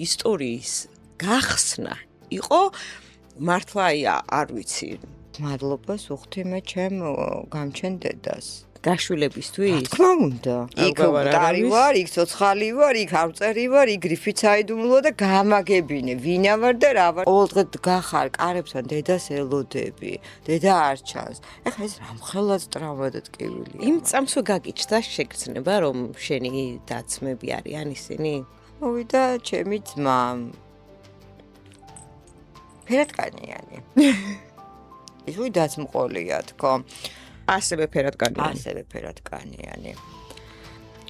ისტორიის გახსნა იყო მართლა არ ვიცი. მადლობა სუხთი მე ჩემ გამჩენ დედას. გაშვილებისთვის? თქმა უნდა. იქ დარი ვარ, იქ ცოცხალი ვარ, იქ ავწერი ვარ, იქ გრიფით საიდუმლო და გამაგებინე, ვინა ვარ და რა ვარ. ყოველდღე გახარ კარებთან დედას ელოდები. დედა არ ჩანს. ეხლა ეს რამხელაც ტრავმად ტკივილია. იმ წამსვე გაგიჩნდა შეგრძნება რომ შენი დაცმები არიან ისინი? მოვიდა ჩემი ძმა. ფერატკანიანი. ის დაცმყოლია თქო. ასევე ფერატკანიანი.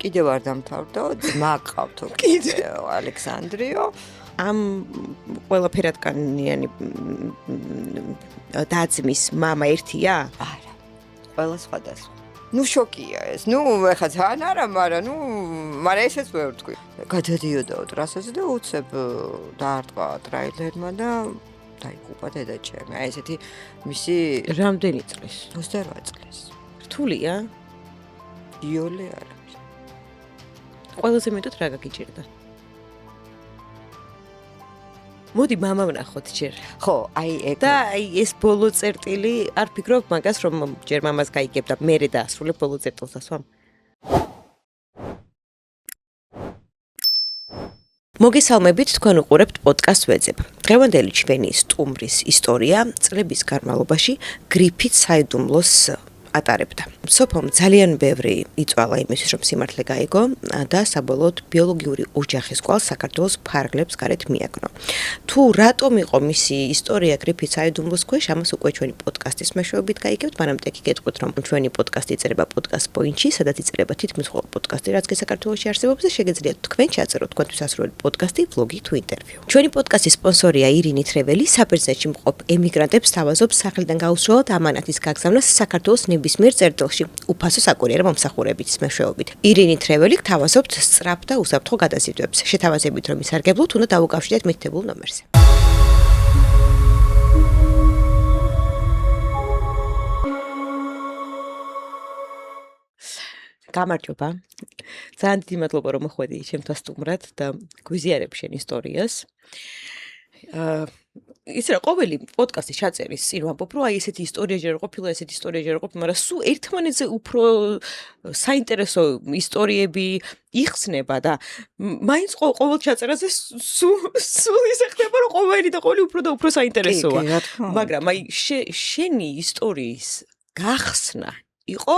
კიდევ არ დამთავრდა, ძმა ყავთო კიდე ალექსანდრიო. ამ ყველა ფერატკანიანი დაძმის მამა ერთია? არა. ყველა სხვადასხვა. შოკია ეს. ეხლა ძალიან არა, მაგრამ ესეც ვერ ვთქვი. გადადიოდაო ტრასაზე და უცებ დაარტყა ტრაილერმა და დაიღუპა დედა ჩემი. აი ესეთი მისი რამდენი წლის? 28 წლის. რთულია? იოლე არა. ყველაზე მეტად რა გაგიჭირდა? მოდი მამა ვნახოთ ჯერ. ხო, აი ეგ. და აი ეს ბოლო წერტილი არ ფიქრობ მაგას რომ ჯერ მამას გაიგებ და მერე დაასრულებ ბოლო წერტილს ასვამ? მოგესალმებით, თქვენ უყურებთ პოდკასტ ვეძებ. დღევანდელი ჩვენი სტუმრის ისტორია წლების განმავლობაში გრიფით საიდუმლოს ატარებდა. სოფომ ძალიან ბევრი იწვალა იმისთვის, რომ სიმართლე გაიგო და საბოლოოდ ბიოლოგიური ოჯახის კვალს საქართველოს ფარგლებს გარეთ მიაგნო. თუ რატომ იყო მისი ისტორია გრიფით საიდუმლოს ქვეშ, ამას უკვე ჩვენი პოდკასტის მეშვეობით გაიგებთ, მაგრამ ტექი გეტყვით, რომ ჩვენი პოდკასტი იწერება პოდკასტ პოინტში, სადაც იწერება თითქმის ყველა პოდკასტი, რაც საქართველოში არსებობს და შეგეძლიათ თქვენ ჩაწეროთ თქვენთვის ასრულებული პოდკასტი, ვლოგი თუ ინტერვიუ. ჩვენი პოდკასტის სპონსორია ირინი თრეველი, საბერძნეთში მყოფ ემიგრანტებს თავაზობს სახელიდან გაუსრულოთ ამანათის გაგზავნას საქართველოს ნებისმიერ წერტილში, უფასო საკურიერო მომსახურებით მეშვეობით. ირინი თრეველი გთავაზობთ სწრაფ და უსაფრთხო გადაზიდვებს. შეთავაზებით რომ ისარგებლოთ, უნდა დავუკავშირდეთ მითითებულ ნომერზე. გამარჯობა. ძალიან დიდი მადლობა რომ მოხვედი ჩემთან სტუმრად და გვიზიარებ შენ ისტორიას. ის რა ყოველი პოდკასტის ჩაწერის წინ ვამბობ რომ აი ესეთი ისტორია ჯერ ყოფილა, ესეთი ისტორია ჯერ ყოფილა, მაგრამ სულ ერთმანეთზე უფრო საინტერესო ისტორიები იხსნება და მაინც ყოველ ჩაწერაზე სულ ისე ხდება რომ ყოველი უფრო საინტერესოა. მაგრამ აი შენი ისტორიის გახსნა იყო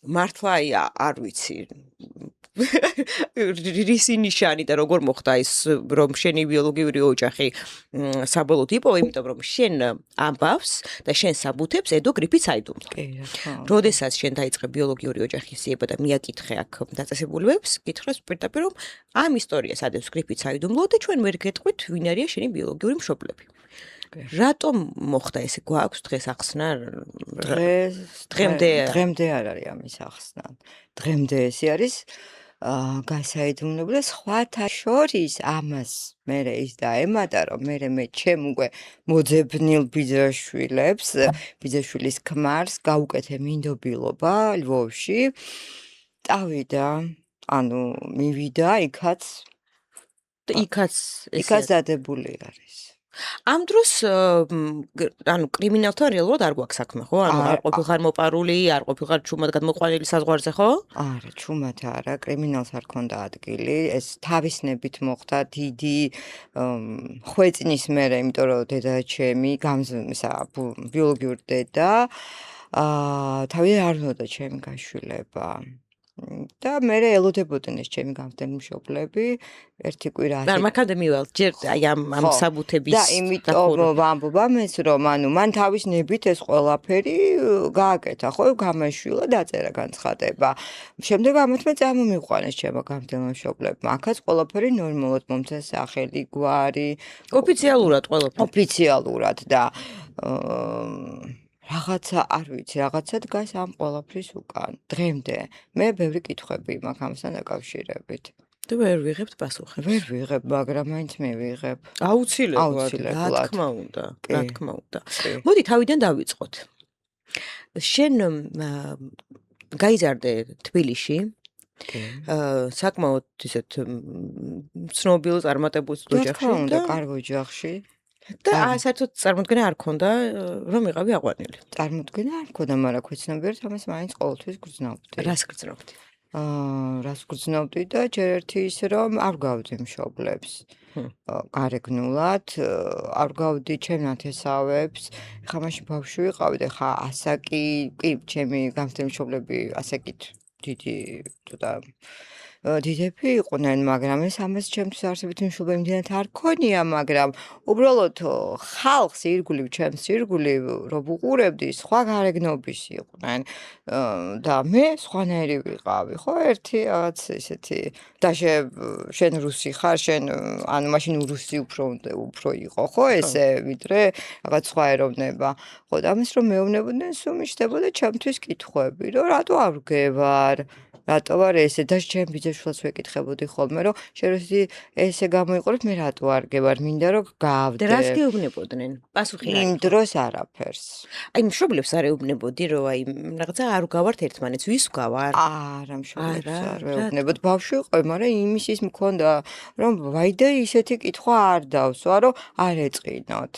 მართლა არ ვიცი რისი ნიშანი და როგორ მოხდა ის რომ შენი ბიოლოგიური ოჯახი საბოლოოდ იპოვა, იმიტომ რომ შენ ამბავს და შენ საბუთებს ედო გრიფით საიდუმლო. როდესაც შენ დაიწყე ბიოლოგიური ოჯახის იება და მიაკითხე აქ დაწესებულებებს, გითხრას პირდაპირ რომ ამ ისტორიას ადევს გრიფით საიდუმლო და ჩვენ ვერ გეტყვით ვინ არიან შენი ბიოლოგიური მშობლები. რატომ მოხდა ესე გვაქვს დღეს ახსნა? დღემდე არ არის ამის ახსნა. დღემდე ესე არის გასაიდუმლო სხვათა შორის ამას მე ის დაემატა რომ მე ჩემ უკვე მოძებნილ ბიძაშვილის ქმარს გაუკეთე მინდობილობა ლვოვში. წავიდა, მივიდა იქაც დადებული არის. ამ დროს კრიმინალთან რეალურად არ გვაქვს საქმე, ხო? არ ყოფილიყარ მოპარული, არ ყოფილიყარ ჩუმად გადმოყვანილი საზღვარზე, ხო? არა, ჩუმად არა, კრიმინალს არ ქონდა ადგილი. ეს თავისნებით მოხდა დიდი ხვეწნის მერე, იმიტომ რომ დედა ჩემი ბიოლოგიური დედა თავი არ უნდა ჩემი გაშვილება. და მე ელოდებოდნენ ეს ჩემი გამხდარი მშობლები ერთი კვირა. და მაგამდე მივალ ჯერ აი ამ საბუთების და იმიტომ ვამბობ ამას რომ მან თავის ნებით ეს ყველაფერი გააკეთა, ხო, გამაშვილა, დაწერა განცხადება. შემდეგ ამათმა წამომიყვანეს ჩემო გამხდარმა მშობლებმა. აქაც ყველაფერი ნორმალურად მომცა სახელი, გვარი, ოფიციალურად ყველაფერი. ოფიციალურად და რაღაცა არ ვიცი, რაღაცა დგას ამ ყველაფრის უკან. დღემდე მე ბევრი კითხვები მაქვს ამასთან დაკავშირებით. და ვერ ვიღებთ პასუხებს. ვერ ვიღებ, მაგრამ მაინც მივიღებ. აუცილებლად, რა თქმა უნდა. მოდი თავიდან დავიწყოთ. შენ გაიზარდე თბილისში კი. საკმაოდ ისეთ ცნობილ წარმატებულ რა ოჯახში თქმა უნდა, კარგ ოჯახში. და საერთოდ წარმოდგენა არ ქონდა, რომ იყავი აყვანილი. წარმოდგენა არ მქონდა, მაგრამ ქვეცნობიერად ამას მაინც ყოველთვის გრძნობდი. რას გრძნობდი? რას გრძნობდი და ჯერ ერთი ის, რომ არ გავდი მშობლებს. გარეგნულად, არ გავდი ჩემ ნათესავებს. ეხლა მაშინ ბავშვი ვიყავი და ხა ასაკი, კი, ჩემი გამხდარი მშობლები ასაკით დიდი ცოტა დიდები იყვნენ, მაგრამ ეს ამას ჩემთვის არსებითი მნიშვნელობა იმდენად არ ქონია, მაგრამ უბრალოდ ხალხს ირგვლივ, ჩემს ირგვლივ რო ვუყურებდი, სხვა გარეგნობის იყვნენ და მე სხვანაირი ვიყავი, ხო, ერთი რაღაც ესეთი და შენ რუსი ხარ, შენ ანუ მაშინ რუსი უფრო იყო, ხო, ესე ვიდრე რაღაც სხვა ეროვნება. ხო, და ამის რომ მეუბნებოდნენ, სულ მიჩნდებოდა ჩემთვის კითხვები, რომ რატო არ ვგევარ? რატო ვარ ესე და ჩემ ბიძაშვილს ვეკითხებოდი ხოლმე, რომ შენ რუსი ესე გამოიყურებ, მე რატო არ გევარ, მინდა რომ გავდე. და რას გეუბნებოდნენ? პასუხი რა? იმ დროს არაფერს. აი მშობლებს არ ეუბნებოდი, რომ აი რაღაცა არ გავართ ერთმანეთს, ვის ვგავარ? არა, მშობლებს არ ვეუბნებოდ, ბავშვი ვიყავი, მაგრამ იმის ის მქონდა, რომ ვაიდე ისეთი კითხვა არ დავსვა, რომ არ ეწყინოთ.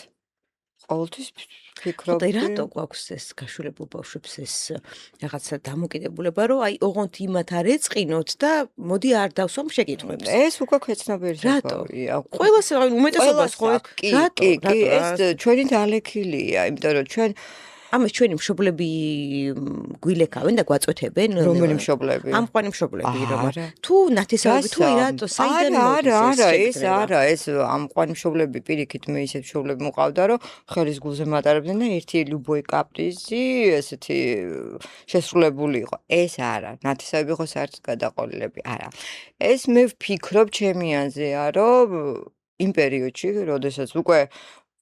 ყოველთვის ვფიქრობდი. და რატო გვაქვს ეს გაშულებულ ბავშვებს ეს რაღაცა დამოკიდებულება, რომ აი ოღონდ იმათ არ ეწყინოთ და მოდი არ დავსვამ შეკითხვებს. ეს უკვე ქვეცნობიერი საკრავია. ყველას უმეტესობას ხო? კი, ეს ჩვენი დალექილია, იმიტომ რომ ჩვენ ამას ჩვენი მშობლები გვილეკავენ და გვაწვეთებენ. რომელი მშობლები? ამყვანი მშობლები, რომ თუ ნათესავები თუ რატო საიდან მოდის ეს? არა, ეს ამყვანი მშობლები პირიქით მე ისეთ მშობლები მყავდა, რომ ხელის გულზე მატარებდნენ და ერთი ლუბოი კაპრიზი ესეთი შესრულებული იყო. ეს არა, ნათესავები ხო საერთოდ გადაყოლილები არა. ეს მე ვფიქრობ ჩემი აზრია, რომ იმ პერიოდში, როდესაც უკვე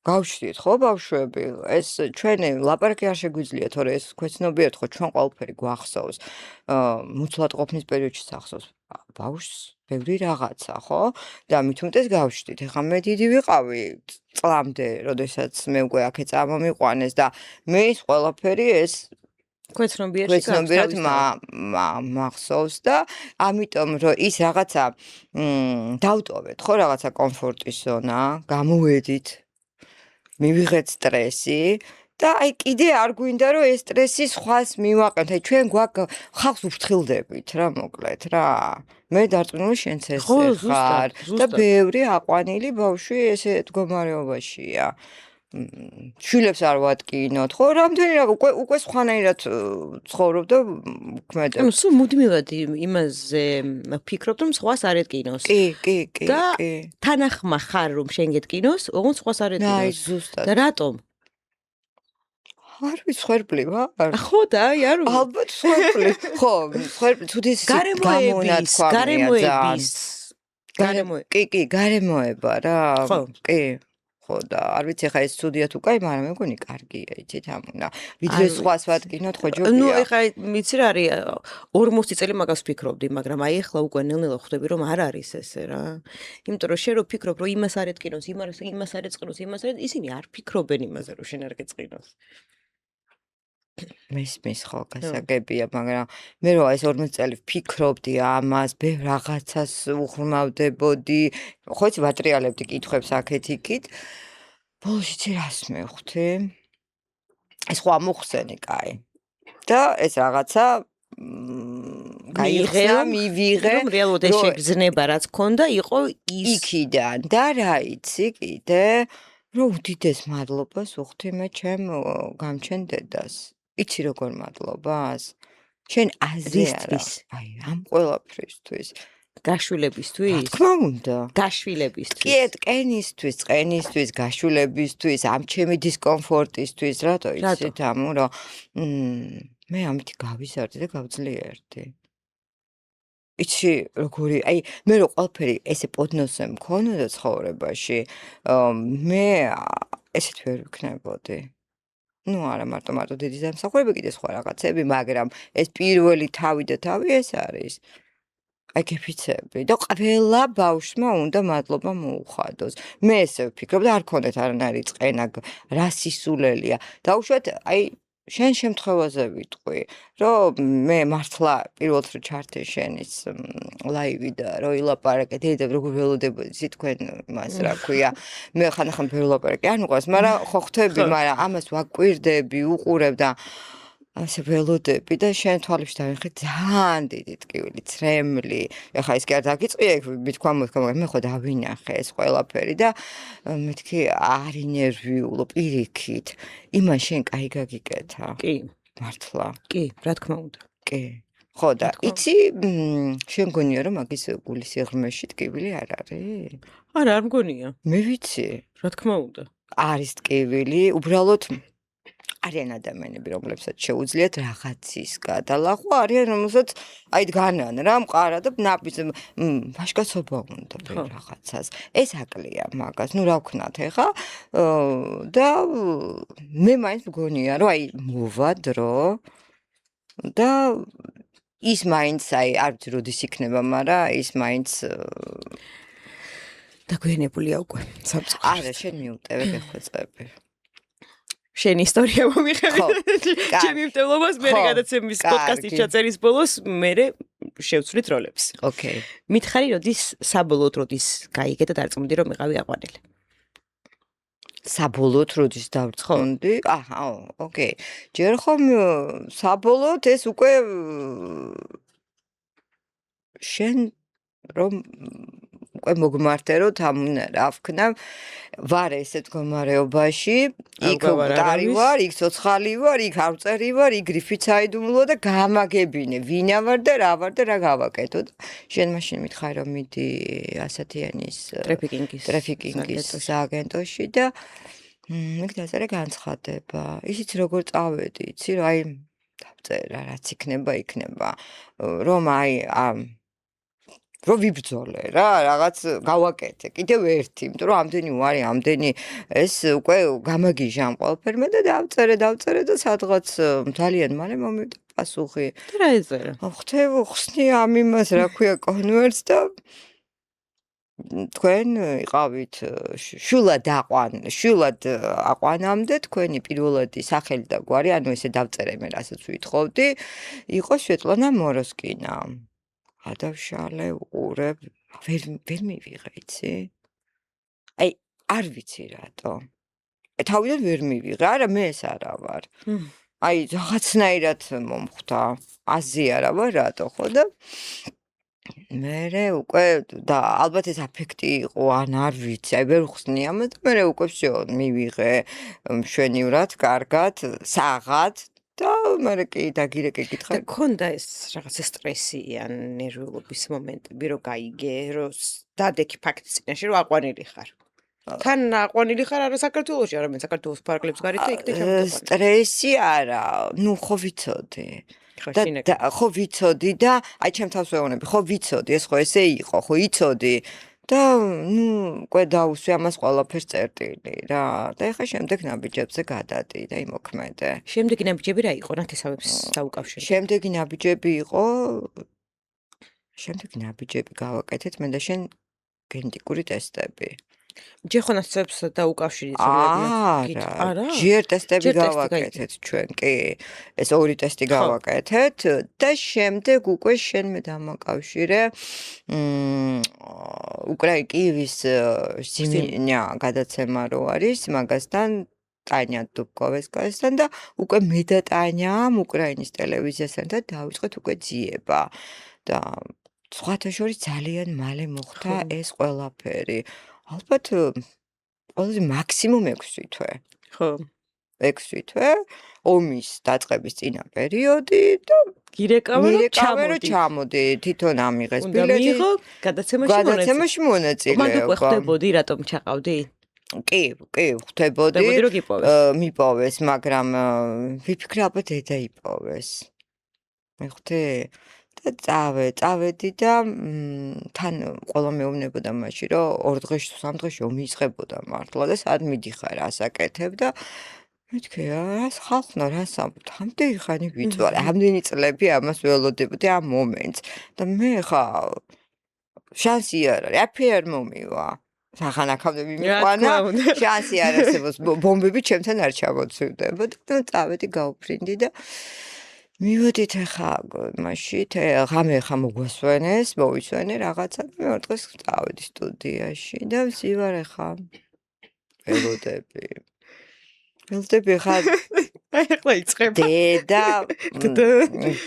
გავჩდით ხო ბავშვები, ეს ჩვენი ლაპარაკი არ შეგვიძლია, თორე ეს ქვეცნობიერად ხო ჩვენ ყველაფერი გვახსოვს. მუცლად ყოფნის პერიოდში სახსოვს ბავშვს ბევრი რაღაცა, ხო? და მით უმეტეს გავჩდით. ეხლა მე დიდი ვიყავი წლამდე, როდესაც მე უკვე აქე წამომიყვანეს და მე ის ყველაფერი ეს ქვეცნობიერად მახსოვს და ამიტომ რომ ის რაღაცა დავტოვეთ, ხო, რაღაცა კომფორტის ზონა, გამოვედით მივიღეთ სტრესი და აი კიდე არ გვინდა რომ ეს სტრესი სხვას მივაყენოთ. აი ჩვენ ხალხს ვფრთხილდებით რა მოკლედ რა. მე დარწმუნებული შენც ესე ხარ და ბევრი აყვანილი ბავშვი ესე მდგომარეობაშია. შვილებს არ ვატკინოთ, ხო, რამდენი უკვე სხვანაირად ცხოვრობ და ვქმედებ. ანუ სულ მუდმივად იმაზე ვფიქრობ, რომ სხვას არ ეტკინოს. კი. და თანახმა ხარ რომ შენ გეტკინოს, ოღონდ სხვას არ ეტკინოს. აი ზუსტად. და რატომ? არ ვიცი, ხვერპლი ვარ. ხო და აი არ ვიცი. ალბათ ხვერპლი. ხო, ხვერპლი თუ ის კი, გარემოება რა. კი. ხო და არ ვიცი ხა ეს სტუდია თუ კაი, მაგრამ მე მგონი კარგია, იცით ამუნა. ვიდრე სხვას ვატკინოთ, ხო ჯობია. ნუ ეხა მიცი რა არის 40 წელი მაგას ვფიქრობდი, მაგრამ აი ეხლა უკვე ნელ-ნელა ხვდები რომ არ არის ესე რა. იმიტომ რომ შენ რო ფიქრობ რომ იმას არ ეტკინოს, იმას არ ეწყინოს, ისინი არ ფიქრობენ იმაზე რომ შენ არ გეწყინოს. მესმის ხო გასაგებია, მაგრამ მე რო ეს 40 წელი ვფიქრობდი ამას, ბევრ რაღაცას უღრმავდებოდი, ხო იცი ვატრიალებდი კითხვებს აქეთ-იქით. ბოლოში ცი რას მევხვდი? ეს ხო ამოხსენი კაი. და ეს რაღაცა მივიღე, რომ რეალურად ეს შეგრძნება რაც ქონდა, იყო ის იქიდან და რა იცი კიდე, რომ უდიდეს მადლობას ვუხდი მე ჩემ გამჩენ დედას. იცი როგორ მადლობას? შენ აზე არა. აი, ამ ყველაფრისთვის. გაშვილებისთვის? თქმა უნდა. გაშვილებისთვის. კი, ტკენისთვის, წყენისთვის, გაშვილებისთვის, ამ ჩემი დისკომფორტისთვის, რატო იცით ამუ, რომ მე ამით გავიზარდი და გავძლიერდი. იცი როგორი, აი, მე რო ყველაფერი ესე პოდნოსზე მქონოდა ცხოვრებაში, მე ესეთ ვერ ვიქნებოდი. ნუ არა მარტო დიდი დამსახურება, კიდე სხვა რაღაცები, მაგრამ ეს პირველი თავი ეს არის. აი გეფიცები და ყველა ბავშვმა უნდა მადლობა მოუხადოს. მე ესე ვფიქრობ და არ ქონდეთ არანაირი წყენა, რა სისულელია. დაუშვათ, აი შენ შემთხვევაზე ვიტყვი, რომ მე მართლა პირველად რო ჩართე შენის ლაივი და რო ილაპარაკე, დედებ როგორ ველოდებოდი თქვენ მას რა ქვია, მე ხანდახან ველაპარაკე, არ მიყვარს, მაგრამ ხო ხვდები, მაგრამ ამას ვაკვირდები, უყურებ და ასე ველოდები და შენ თვალებში დავიხე ძალიან დიდი ტკივილი, ცრემლი. ეხლა ის კი არ დაგიწყია, მithქვა მე ხო დავინახე ეს ყველაფერი და მეთქი არ ინერვიულო პირიქით. იმან შენ კაი გაგიკეთა. კი, მართლა. კი, რა თქმა უნდა. კი. ხო და იცი შენ გონია რომ მაგის გულის სიღრმეში ტკივილი არ არის? არა, არ მგონია. მე ვიცი. რა თქმა უნდა. არის ტკივილი, უბრალოდ არიან ადამიანები, რომლებსაც შეუძლიათ რაღაცის გადალახვა, არიან რომელსაც აი დგანან რა მყარა და ნაბიჯ ვაშკაცობა უნდა რაღაცას. ეს აკლია მაგას. ნუ რა ვქნათ ეხა და მე მაინც მგონია რომ აი მოვა დრო და ის მაინც აი არ ვიცი როდის იქნება, მაგრამ ის მაინც დაგვიანებულია უკვე სამწუხაროდ. არა, შენ მიუტევე გეხვეწები. შენი ისტორია მომიხევი. ჩემი მტევლობას მე გადაცემის პოდკასტის ჩაწერის ბოლოს მე შევცვლით როლებს. ოკეი. მითხარი როდის საბოლოოდ როდის გაიგე და დარწმუნდი რომ იყავი აყვანილი. საბოლოოდ როდის დავწუნდი? აჰა, ოკეი. ჯერ ხომ საბოლოოდ ეს უკვე შენ რომ უკვე მოგმართე რომ თამუნა ვქნა ვარ ესეთ მდგომარეობაში იქ მკვდარი ვარ იქ ცოცხალი ვარ იქ ავწერი ვარ იქ გრიფიც აიდუმლო და გამაგებინე ვინა ვარ და რა გავაკეთო და შენ მაშინ მითხარი რომ მიდი ასათიანის ტრაფიკინგის სააგენტოში და იქ დაწერე განცხადება ისიც როგორ წავედი იცი რომ აი დავწერა რაც იქნება რომ აი რომ ვიბრძოლე რა რაღაც გავაკეთე კიდევ ერთი იმიტომ რომ ამდენი ვარი ამდენი ეს უკვე გამაგიჟა ამ ყველაფერმა და დავწერე და სადღაც ძალიან მალე მომივიდა პასუხი და რა ეწერა ხვდები ხსნი ამ იმას რა ქვია კონვერტს და თქვენ იყავით შულად აყვანამდე თქვენი პირველადი სახელი და გვარი ანუ ესე დავწერე მე რასაც ვითხოვდი იყო სვეტლანა მოროსკინა ადავშალე უყურებ ვერ მივიღე იცი აი არ ვიცი რატო თავიდან ვერ მივიღე არა მე ეს არა ვარ აი რაღაცნაირად მომხვდა აზია რა ვარ რატო ხო და მე უკვე და ალბათ ეს აფექტი იყო ან არ ვიცი აი ვერ ხსნი ამას და მე უკვე всё მივიღე მშვენივრად კარგად საღად და მე კი დაგირეკე გითხარ. ქონდა ეს რაღაცა სტრესი ან ნერვიულობის მომენტები, რომ გაიგე, რომ დადექი ფაქტის წინაშე, რომ აყვანილი ხარ. თან აყვანილი ხარ არა საქართველოში, არამედ საქართველოს ფარგლებს გარეთ და იქ სტრესი არა, ნუ ხო ვიცოდი. და ხო ვიცოდი და აი ჩემ თავს ვეუბნები, ხო ვიცოდი, ეს ხო ესე იყო, ხო იცოდი. და ნუ უკვე დაუსვი ამას ყველაფერს წერტილი რა და ეხა შემდეგ ნაბიჯებზე გადადი და იმოქმედე. შემდეგი ნაბიჯები რა იყო ნათესავებს დაუკავშირე? შემდეგი ნაბიჯები გავაკეთეთ მე და შენ გენეტიკური ტესტები. ჯერ ხო ნათესავებს დაუკავშირეთ არა ჯერ ტესტები გავაკეთეთ ჩვენ კი ეს ორი ტესტი გავაკეთეთ და შემდეგ უკვე შენ მე დამაკავშირე კიევის ზიმნა გადაცემა რო არის მაგასთან ტანია დუბკოვესკასთან და უკვე მე და ტანიამ უკრაინის ტელევიზიასთან და დავიწყეთ უკვე ძიება და სხვათა შორის ძალიან მალე მოხდა ეს ყველაფერი ალბათ ყველაზე მაქსიმუმ 6 თვე. ხო. 6 თვე ომის დაწყების წინა პერიოდი და გირეკავე რომ ჩამოდი თვითონ ამიღეს ბილეთი. მიიღო გადაცემაში მონაწილეობა. მანდ უკვე ხვდებოდი რატომ ჩაყავდი? კი, ხვდებოდი. ხვდებოდი რომ მიპოვეს, მაგრამ ვიფიქრე ალბათ დედა იპოვეს. მე ხვდე და წავედი და თან ყველა მეუბნებოდა მაშინ რომ 2 დღეში თუ 3 დღეში ომი იწყებოდა მართლა და სად მიდიხარ ასაკეთებ და მეთქე რას ხალხნა რას ამბობთ ამდენი ხანი ვიწვარე ამდენი წლები ამას ველოდებოდი ამ მომენტს და მე ხა შანსი არ არის აფერ მომივა სახანაქამდე რა მიმიყვანა, თქმა უნდა. შანსი არ არსებობს, ბომბები ჩემთან არ ჩამოცვივდებოდა და წავედი გავუფრინდი და მივედით ახლა მაშინ ღამე ხა მოგვასვენეს, მოვისვენე რაღაცა და მეორე დღეს წავედი სტუდიაში და ვზივარ ახლა ველოდები. ველოდები ხა ახლა იწყება.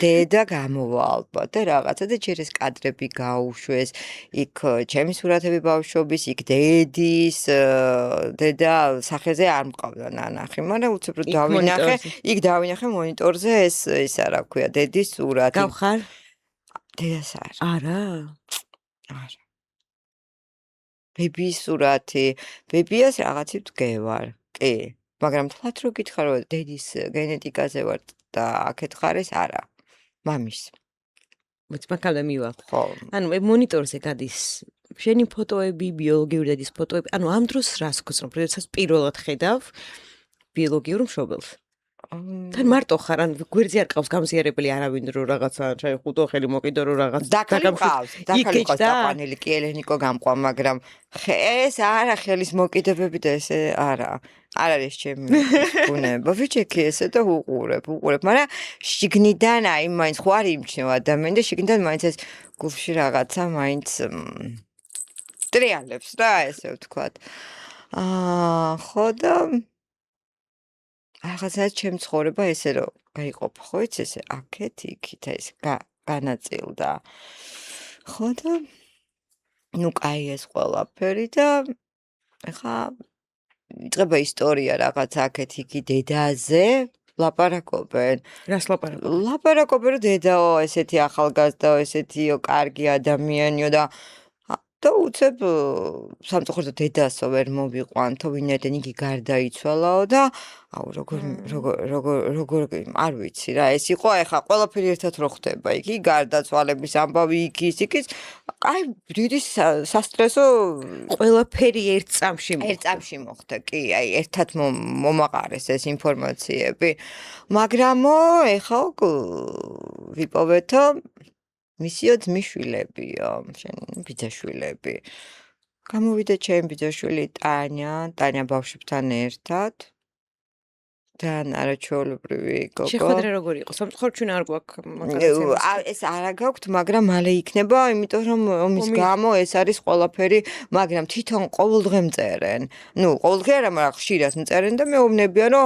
დედა გამოვა ალბათ და რაღაცა და ჯერ ეს კადრები გაუშვეს, იქ ჩემი სურათები ბავშვობის, იქ დედის, დედა სახეზე არ მყავდა ნანახი, მაგრამ უცებ რომ დავინახე, იქ დავინახე მონიტორზე ეს არა ქვია, დედის სურათი. გავხარ? დედას არ. არა. არა. ბებიის სურათი, ბებიას რაღაცით ვგევარ. კი. მაგრამ თლათ რო გითხარო დედის გენეტიკაზე ვარ და აქეთ ხარეს არა. მამის. მოწმაკალე მივა. ხო. ანუ მონიტორზე გადის შენი ფოტოები, ბიოლოგიური დედის ფოტოები. ანუ ამ დროს რას გქოსნობ, როდესაც პირველად ხედავ ბიოლოგიურ მშობელს. თან მარტო ხარ, ან გვერდზე არ ყავს გამზიარებელი არავინ რო რაღაცა ჩაიხუტო ხელი მოკიდო რო რაღაც დაკალი ყავს დაყვანილი კი ელენიკო გამყვა, მაგრამ ეს არა ხელის მოკიდებები და ესე არა. არ არის ჩემი ბუნება. ვიჩექი ესე და უყურებ, მაგრამ შიგნიდან აი მაინც ხო არ იმჩნევა ადამიანი და შიგნიდან მაინც ეს გულში რაღაცა მაინც ტრიალებს რა ესე ვთქვათ. ხო და რაღაცა ჩემ ცხოვრება ესე რომ გაიყოფ ხო იცი ესე აქეთ იქით ეს განაწილდა. ხო და ნუ კაი ეს ყველაფერი და ეხა იწყება ისტორია რაღაც აქეთ იქი დედაზე ლაპარაკობენ. რას ლაპარაკობენ? ლაპარაკობენ რომ დედაო ესეთი ახალგაზრდაო ესეთიო კარგი ადამიანიო და უცებ სამწუხაროდ დედასო ვერ მოვიყვანთო ვინაიდან იგი გარდაიცვალაო და აუ როგორ არ ვიცი რა ეს იყო ეხა ყველაფერი ერთად რო ხდება იგი გარდაცვალების ამბავი იქის აი დიდი სასტრესო ყველაფერი ერთ წამში მოხდა კი აი ერთად მომაყარეს ეს ინფორმაციები მაგრამ ეხა ვიპოვეთო მისიო ძმისშვილებიო, შენ ბიძაშვილები. გამოვიდა ჩემი ბიძაშვილი ტანია ბავშვებთან ერთად. და არაჩვეულებრივი გოგო. შეხვედრა როგორი იყო? სამწუხაროდ ჩვენ არ გვაქვს მაგალითად. ეს არა გაქვთ, მაგრამ მალე იქნება, იმიტომ რომ ომის გამო ეს არის ყველაფერი, მაგრამ თვითონ ყოველდღე მწერენ. ნუ ყოველდღე არა, მაგრამ ხშირად მწერენ და მეუბნებიან, რომ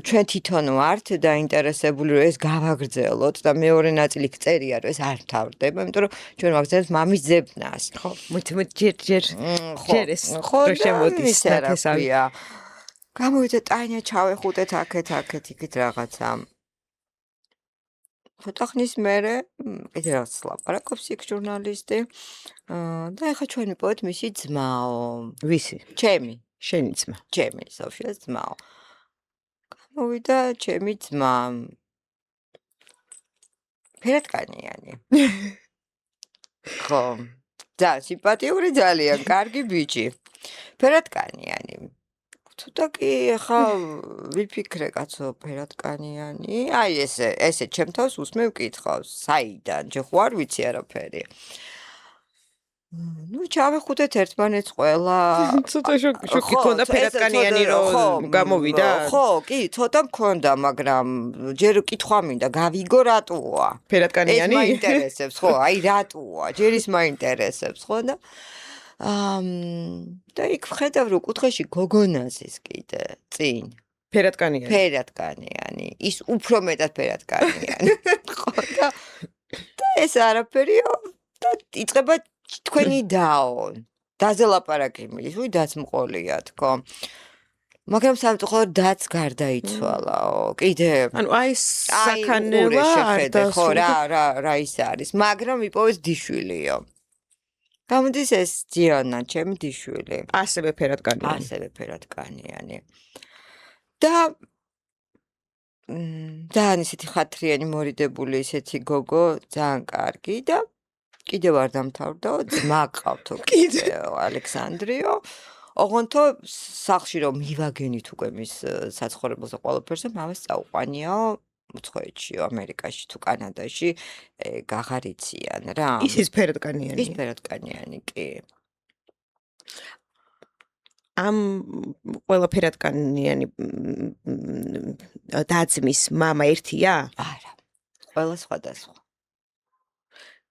ჩვენ თვითონ ვართ დაინტერესებული, რომ ეს გავაგრძელოთ და მეორე ნაწილი წერია, რომ ეს არ თავდება, იმიტომ რომ ჩვენ ვაგრძელებთ მამის ძებნას. ხო, ჯერ ეს რო შემოდის ნათესავი. გამოვიდა ტანია ჩავეხუტეთ აქეთ იქით რაღაცა. ცოტა ხნის მერე კიდე რაღაც ლაპარაკობს იქ ჟურნალისტი. და ეხა ჩვენ მიპოვეთ მისი ძმაო. ვისი? ჩემი. შენი ძმა. ჩემი სოფიას ძმაო. გამოვიდა ჩემი ძმა. ფერატკანიანი. ხო. ძალიან სიმპათიური, ძალიან კარგი ბიჭი. ფერატკანიანი. ცოტა კი ახლა ვიფიქრე კაცო ფერატკანიანი. აი ესე ჩემ თავს უსმევ კითხავს. საიდან? ჯერ ხო არ ვიცი არაფერი. ნუ ჩავეხუტეთ ერთმანეთს ყველა. ცოტა შოკი ქონდა ფერატკანიანი რომ გამოვიდა. ხო, კი, ცოტა მქონდა, მაგრამ ჯერ კითხვა მინდა, გავიგო რატოა? ფერატკანიანი? ეს მაინტერესებს, ხო, აი რატოა? ჯერ ის მაინტერესებს, ხო და და იქ ვხედავ რომ კუთხეში გოგონაზის კიდე წინ ფერატკანიანი ის უფრო მეტად ფერატკანიანი ხო და ეს არაფერიო და იწყება თქვენი დაო დაზელაპარაკი მილის ვი დაცმყოლია თქო მაგრამ სამწუხაროდ დაც გარდაიცვალაო კიდე ანუ აი საქანელა არ ხო რა ის არის მაგრამ იპოვეს დიშვილიო გამოდის ეს ძიანა, ჩემი დიშვილი. ასევე ფერატკანიანი. და ძალიან ისეთი ხათრიანი მორიდებული ისეთი გოგო, ძალიან კარგი და კიდევ არ დამთავრდაო, ძმა ყავთო კიდე ალექსანდრიო. ოღონდ სახლში რომ მივაგენით უკვე მის საცხოვრებელზე ყველაფერზე, მამას წაუყვანიაო უცხოეთში, ამერიკაში თუ კანადაში გაღარიციან რა. ის ფერატკანიანი. ის ფერატკანიანი კი. ამ ყველაფერატკანიანი დაძმის მამა ერთია? არა. ყველა სხვადასხვა.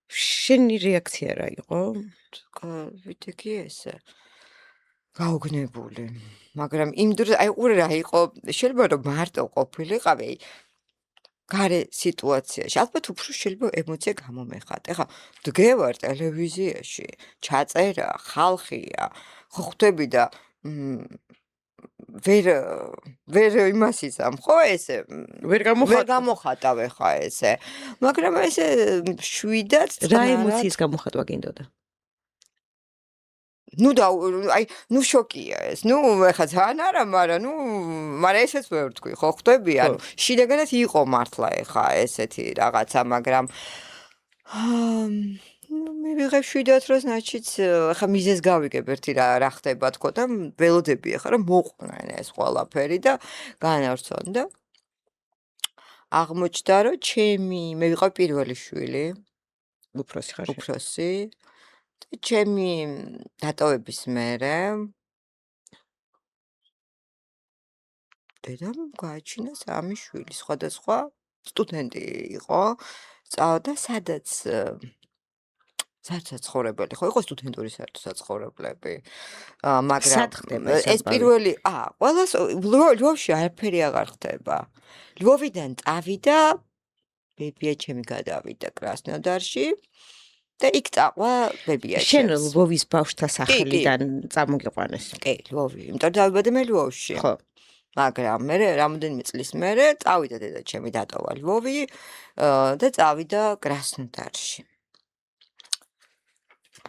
შენი რეაქცია რა იყო? ვიდექი ესე. გაუგნებული. მაგრამ იმ დროს აი უყურე რა იყო, შეიძლება რომ მარტო ყოფილიყავი გარე სიტუაციაში. ალბათ უფრო შეიძლება ემოცია გამომეხატე. ხა დგევარ ტელევიზიაში, ჩაწერა, ხალხია, ხო ხვდები და ვერ იმას იცამ, ხო ესე ვერ გამოხატავ ხა ესე. მაგრამ ესე შვიდად რა ემოციის გამოხატვა გინდოდა? ნუ შოკია ეს. ეხლა ძალიან არა, მაგრამ ესეც ვერ ვთქვი, ხო ხვდები? ანუ შინაგანად იყო მართლა ეხა ესეთი რაღაცა, მაგრამ მივიღებ შვიდად რო значит, ეხა მიზეს გავიგებ ერთი რა ხდება თქო და ველოდები ეხა რომ მოყვნენ ეს ყველაფერი და განავრცონ და აღმოჩნდა რომ მე ვიყავ პირველი შვილი, უფროსი ხარ? უფროსი. ჩემი დატოვების მერე დედამ გააჩინა 3 შვილი, სხვადასხვა სტუდენტი იყო, სწავლობდა სადაც საცხოვრებელი, ხო, იყო სტუდენტური საერთო საცხოვრებლები. მაგრამ სად ხდება ეს ეს პირველი, ყველას ლვოვში არაფერი აღარ ხდება. ლვოვიდან წავიდა, ბებია ჩემი გადავიდა კრასნოდარში. და იქ წაყვა ბებია ჩემს. შენ ლვოვის ბავშვთა სახელიდან წამოგიყვანეს? კი, ლვოვი, იმიტომ რომ დავიბადე მე ლვოვში. ხო. მაგრამ მე რამოდენიმე წლის მერე წავიდა დედა ჩემი დატოვა ლვოვი და წავიდა კრასნოდარში.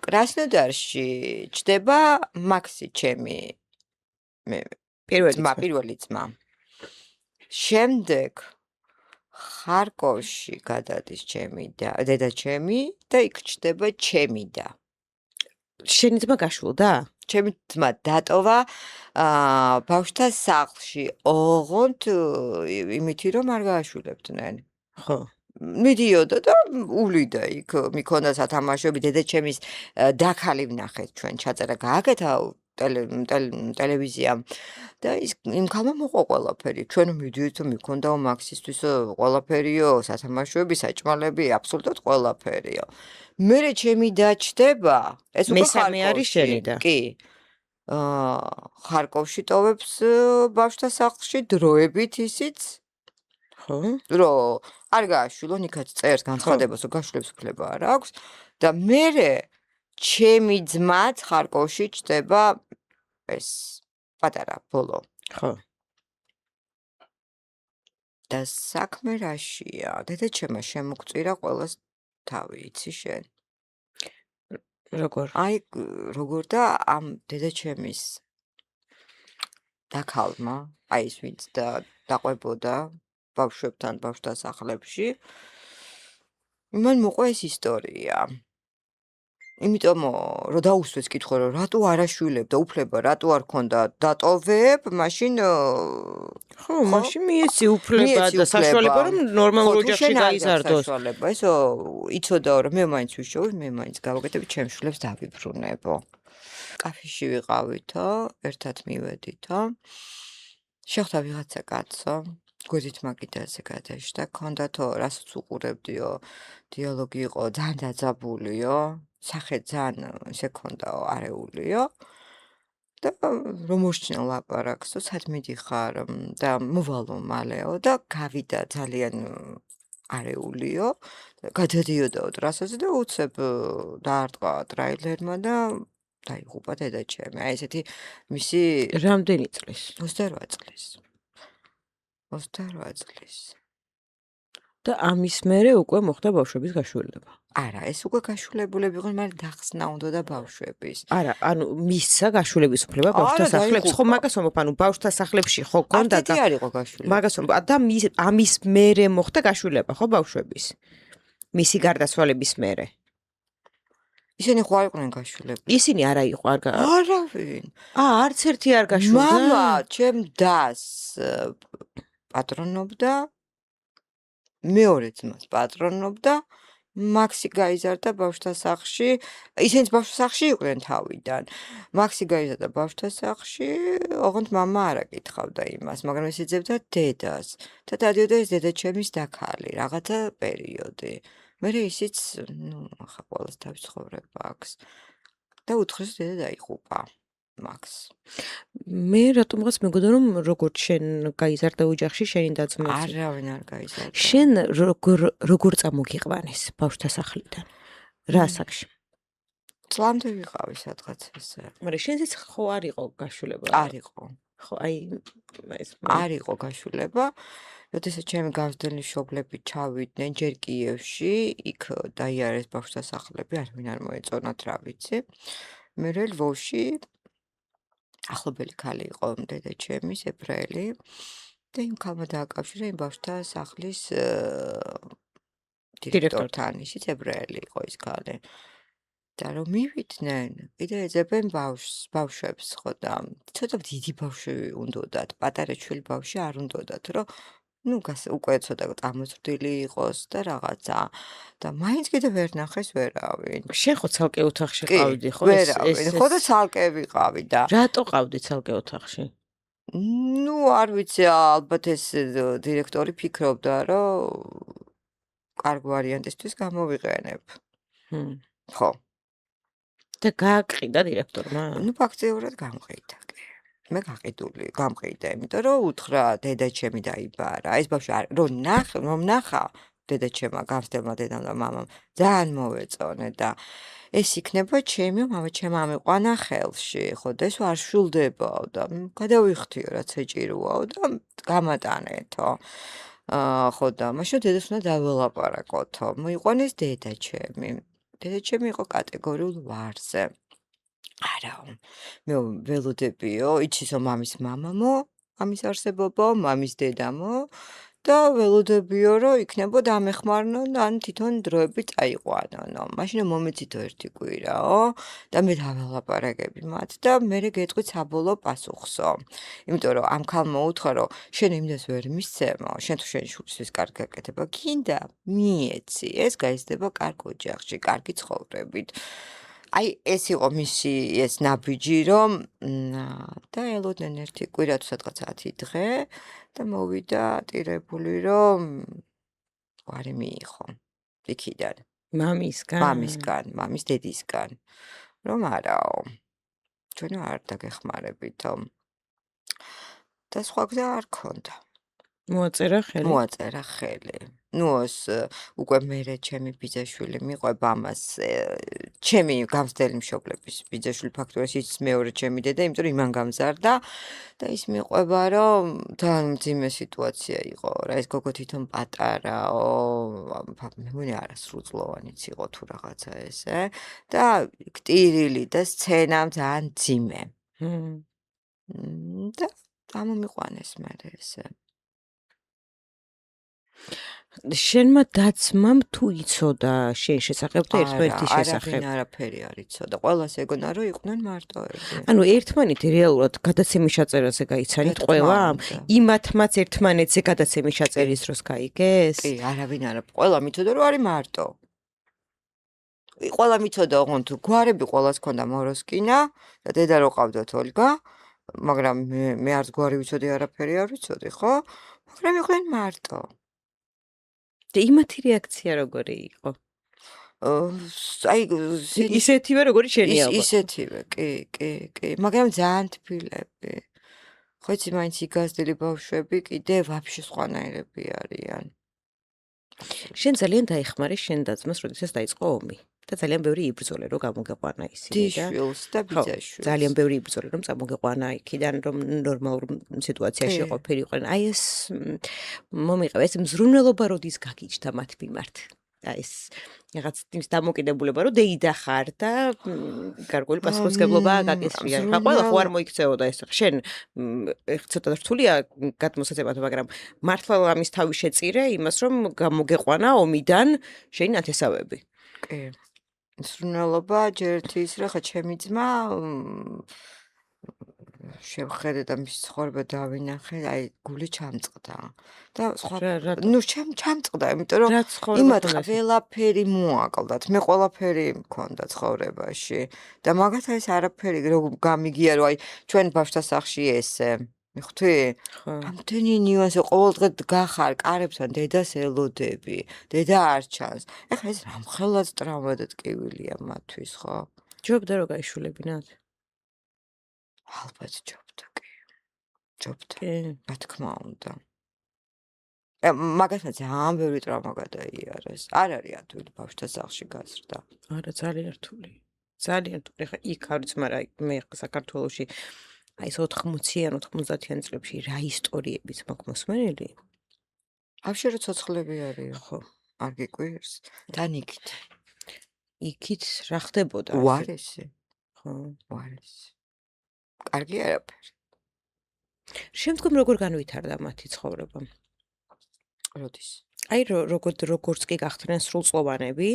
კრასნოდარში ჩდება მაქსი ჩემი პირველი ძმა. შემდეგ ხარკოვში გადადის დედა ჩემი და იქ ჩდება ჩემი და. შენი ძმა გაშულდა? ჩემი ძმა დატოვა ბავშვთა სახლში, ოღონდ იმითი რომ არ გააშულებდნენ. ხო. მიდიოდა და ულიდა იქ, მიქონდა სათამაშოები, დედა ჩემის დაქალი ვნახეთ ჩვენ, ჩაწერა გააკეთა ტელევიზიამ და იმ ქალმა მოყვა ყველაფერი. ჩვენ მიდიოდით, მიქონდაო მაქსისთვის ყველაფერიო, სათამაშოები, საჭმელები, აბსოლუტურად ყველაფერიო. მერე ჩემი დაჩდება, ეს უკვე მესამე არის შენი და? კი. ხარკოვში ტოვებს ბავშვთა სახლში დროებით ისიც. ხო? რომ არ გააშულონ, იქაც წერს განცხადებას, რომ გაშულების უფლება არ აქვს და მერე ჩემი ძმაც ხარკოვში ჩდება ეს პატარა ბოლო. ხო. და საქმე რაშია? დედა ჩემმა შემოგწირა ყველას თავი, იცი შენ? როგორ? აი როგორ და ამ დედა ჩემის დაქალმა, აი ის ვინც დაყვებოდა ბავშვებთან ბავშვთა სახლებში, მან მოყვა ეს ისტორია. იმიტომ რომ დაუსვეს კითხვა რომ რატო არ აშვილებდა უფლება, რატო არ ქონდა დატოვებ, მაშინ ხო, მაშინ მიეცი უფლება და საშუალება რომ ნორმალურ ოჯახში გაიზარდოს. საშუალება, ესო იცოდაო რომ მე მაინც ვიშოვი, მე მაინც გავაკეთებ ჩემ შვილებს დავიბრუნებო. კაფეში ვიყავითო, ერთად მივედითო. შეხვდა ვიღაცა კაცო, გვერდით მაგიდაზე გადაშდა, ქონდათო რასაც უყურებდიო, დიალოგი იყო ძალიან დაძაბულიო, სახე ძალიან ესე ქონდაო არეულიო. და რომ მოშჩინა ლაპარაკსო, სად მიდიხარ და მოვალო მალეო და გავიდა ძალიან არეულიო, გადადიოდაო ტრასაზე და უცებ დაარტყა ტრაილერმა და დაიღუპა დედა ჩემი. აი ესეთი მისი რამდენი წლის? 28 წლის. 28 წლის. და ამის მერე უკვე მოხდა ბავშვების გაშულება. არა, ეს უკვე გაშულებულები იყვნენ, მაგრამ დახსნა უნდა ბავშვების. არა, ანუ მისცა გაშულების უფლება ბავშვთა სახლებში. ხო, მაგას ვამბობ, ანუ ბავშვთა სახლებში ხო ქონდა და არ იყო გაშულება. მაგას ვამბობ, და ამის მერე მოხდა გაშულება, ხო, ბავშვების. მისი გარდაცვალების მერე. ისინი ხო არ იყვნენ გაშულები. ისინი არა იყო, არავინ. არც ერთი არ გაშულდა. მამა ჩემ დას პატრონობდა, მეორე ძმას პატრონობდა, მაქსი გაიზარდა ბავშვთა სახლში, ისინიც ბავშვთა სახლში იყვნენ თავიდან. მაქსი გაიზარდა ბავშვთა სახლში, ოღონდ მამა არ აკითხავდა იმას, მაგრამ ის ეძებდა დედას და დადიოდა ეს დედაჩემის და ქალი, რაღაცა პერიოდი. მერე ისიც, ახლა ყველას თავის ცხოვრება აქვს და უთხრეს დედა დაიღუპა მაქსს. მე რატომღაც მეგონა რომ როგორც შენ გაიზარდა ოჯახში შენი და-ძმაც არავინ არ გაიზარდა. შენ როგორ წამოგიყვანეს ბავშვთა სახლიდან? რა ასაკში? წლამდე ვიყავი სადღაც ესე. მაგრამ შენზეც ხო არ იყო გაშულება? არ იყო. ხო, აი ეს არ იყო გაშულება. როდესაც ჩემი გამზრდელი მშობლები ჩავიდნენ ჯერ კიევში, იქ დაიარეს ბავშვთა სახლები, არავინ არ მოეწონათ რა ვიცი. მერე ლვოვში ახლობელი ქალი იყო დედაჩემის, ებრაელი და იმ ქალმა დააკავშირა იმ ბავშვთა სახლის დირექტორთან, ისიც ებრაელი იყო ის ქალი. და რომ მივიდნენ, კიდე ეძებენ ბავშვებს, ხო და ცოტა დიდი ბავშვი უნდოდათ, პატარა ჩვილი ბავშვი არ უნდოდათ, რომ უკვე ცოტა წამოზრდილი იყოს და რაღაცა. და მაინც კიდე ვერ ნახეს ვერავინ. შენ ხო ცალკე ოთახში კი, ყავდი, ხო? ვერავინ. ხო და ცალკე ვიყავი და რატო ყავდი ცალკე ოთახში? არ ვიცი, ალბათ ეს დირექტორი ფიქრობდა, რომ კარგ ვარიანტისთვის გამოვიყენებ. ხო. და გააყიდა დირექტორმა? ფაქტიურად გამყიდა კი. მე გამყიდა, იმიტომ რომ უთხრა დედაჩემი დაიბარა. ეს ბავშვი რომ ნახა დედაჩემა, გამზრდელმა დედამ და მამამ ძალიან მოვეწონე და ეს იქნება ჩემი ამიყვანა ხელში, ხო და ეს არ შულდებაო და გადავიხდიო რაც ეჭიროაო და გამატანეთო. ხო და მაშინ დედას უნდა დაველაპარაკოთო. მოიყვანეს დედაჩემი. დედაჩემი იყო კატეგორიულ ვარზე. არაო, მე ველოდებიო, იცისო მამის მამამო, მამის არსებობო, მამის დედამო და ველოდებიო, რომ იქნებოდა ამეხმარნონ, ან თვითონ დროები წაიყვანონო. მაშინ მომეცითო ერთი კვირაო და მე დაველაპარაკები მათ და მერე გეტყვით საბოლოო პასუხსო. იმიტომ რომ ამ ქალმა უთხრა, რომ შენ იმდენს ვერ მისცემო, შენ თუ შენი შვილისთვის კარგი გაკეთება გინდა, მიეცი, ეს გაიზრდება კარგ ოჯახში, კარგი ცხოვრებით. აი ეს იყო მისი ეს ნაბიჯი რომ და ელოდნენ ერთი კვირა თუ სადღაც 10 დღე და მოვიდა ტირებული რომ ვარი მიიღო იქიდან მამისგან მამის დედისგან რომ არაო ჩვენ არ დაგეხმარებითო და სხვა გზა არ ქონდა მოაწერა ხელი ნუოს უკვე მერე ჩემი ბიძაშვილი მიყვება ამას ჩემი გამზრდელი მშობლების ბიძაშვილი ფაქტობრივად ის მეორე ჩემი დედა იმიტომ რომ იმან გამზარდა და ის მიყვება რომ ძალიან მძიმე სიტუაცია იყო რა ეს გოგო თვითონ პატარაო მე მგონი არასრულწლოვანიც იყო თუ რაღაცა ესე და კტირილი და სცენა ძალიან მძიმე და გამომიყვანეს მერე ესე შენმა დაცმამ თუ იცოდა შენ შესახებ და ერთმანეთის შესახებ? არავინ არაფერი არ იცოდა. ყველას ეგონა რომ იყვნენ მარტოები. ანუ ერთმანეთი რეალურად გადაცემის ჩაწერაზე გაიცანით ყველა? იმათმაც ერთმანეთზე გადაცემის ჩაწერის დროს გაიგეს? კი, არავინ არა. ყველა მითოდა რომ არის მარტო. ყველა მითოდა ოღონდ გვარები ყველას ქონდა მოროსკინა და დედა რო ყავდათ ოლგა, მაგრამ მე არც გვარი ვიცოდი, არაფერი არ ვიცოდი, ხო? მაგრამ იყვნენ მარტო. და იმათი რეაქცია როგორი იყო? აი ისეთივე როგორი შენი ალბათ. ისეთივე, კი, მაგრამ ძალიან თბილები. ხო იცი, მაინც იგაზრდილი ბავშვები კიდე ვაფშე სხვანაირები არიან. შენ ძალიან დაეხმარე შენ და-ძმას, როდესაც დაიწყო ომი. და ძალიან ბევრი იბრძოლე რომ გამოგეყვანა ისინი და დიშვილს და ბიძაშვილს. ძალიან ბევრი იბრძოლე რომ წამოგეყვანა იქიდან რომ ნორმალურ სიტუაციაში ყოფილიყო. აი ეს მომიყვა ეს მზრუნველობა როდის გაგიჩნდა მათ მიმართ. აი ეს რაღაც ის დამოკიდებულება რომ დეიდა ხარ და გარკვეული პასუხისმგებლობა გაკისრია. ხა ყველა ხო არ მოიქცეოდა ეს. შენ ცოტა რთულია გადმოსაცემად, მაგრამ მართლა ამის თავი შეწირე იმას რომ გამოგეყვანა ომიდან შენი ნათესავები. კი. სრულობა ჯერ ერთი ის რა ხა ჩემი ძმა შევხედე და მის ცხოვრება დავინახე, აი გული ჩამწყდა. და სხვა რატო? ნუ ჩამწყდა, იმიტომ რომ რაც ცხოვრება იმათ ქონდა ესე? ყველაფერი მოაკლდათ, მე ყველაფერი მქონდა ცხოვრებაში და მაგათა ეს არაფერი რომ გამიგია რომ აი ჩვენ ბავშვთა სახლში ესე. მიხვდი? ხო. ამდენი ნიუანსი ყოველდღე გახარ კარებთან დედას ელოდები, დედა არ ჩანს. ეხლა ეს რამხელაც ტრავმა და ტკივილია მათთვის, ხო? ჯობდა რომ გაიშულებინათ? ალბათ ჯობდა კი. ჯობდა. კი. რა თქმა უნდა. მაგათა ძალიან ბევრი ტრავმა გადაიარეს. არ არის ადვილი ბავშვთა სახლში გაზრდა. არა ძალიან რთული. ძალიან რთული. ხა იქ არის, მაგრამ მე საქართველოში აი ეს 80-იან 90-იან წლებში რა ისტორიებიც მაქვს მოსმენელი? ავშე რა ცოცხლები არისო. ხო. არ გიკვირს? დანიქით. იქით რა ხდებოდა? უარესი. ხო. უარესი. კარგი არაფერი. შემდგომ როგორ განვითარდა მათი ცხოვრება? როდის? აი როგორც კი გახდნენ სრულწლოვანები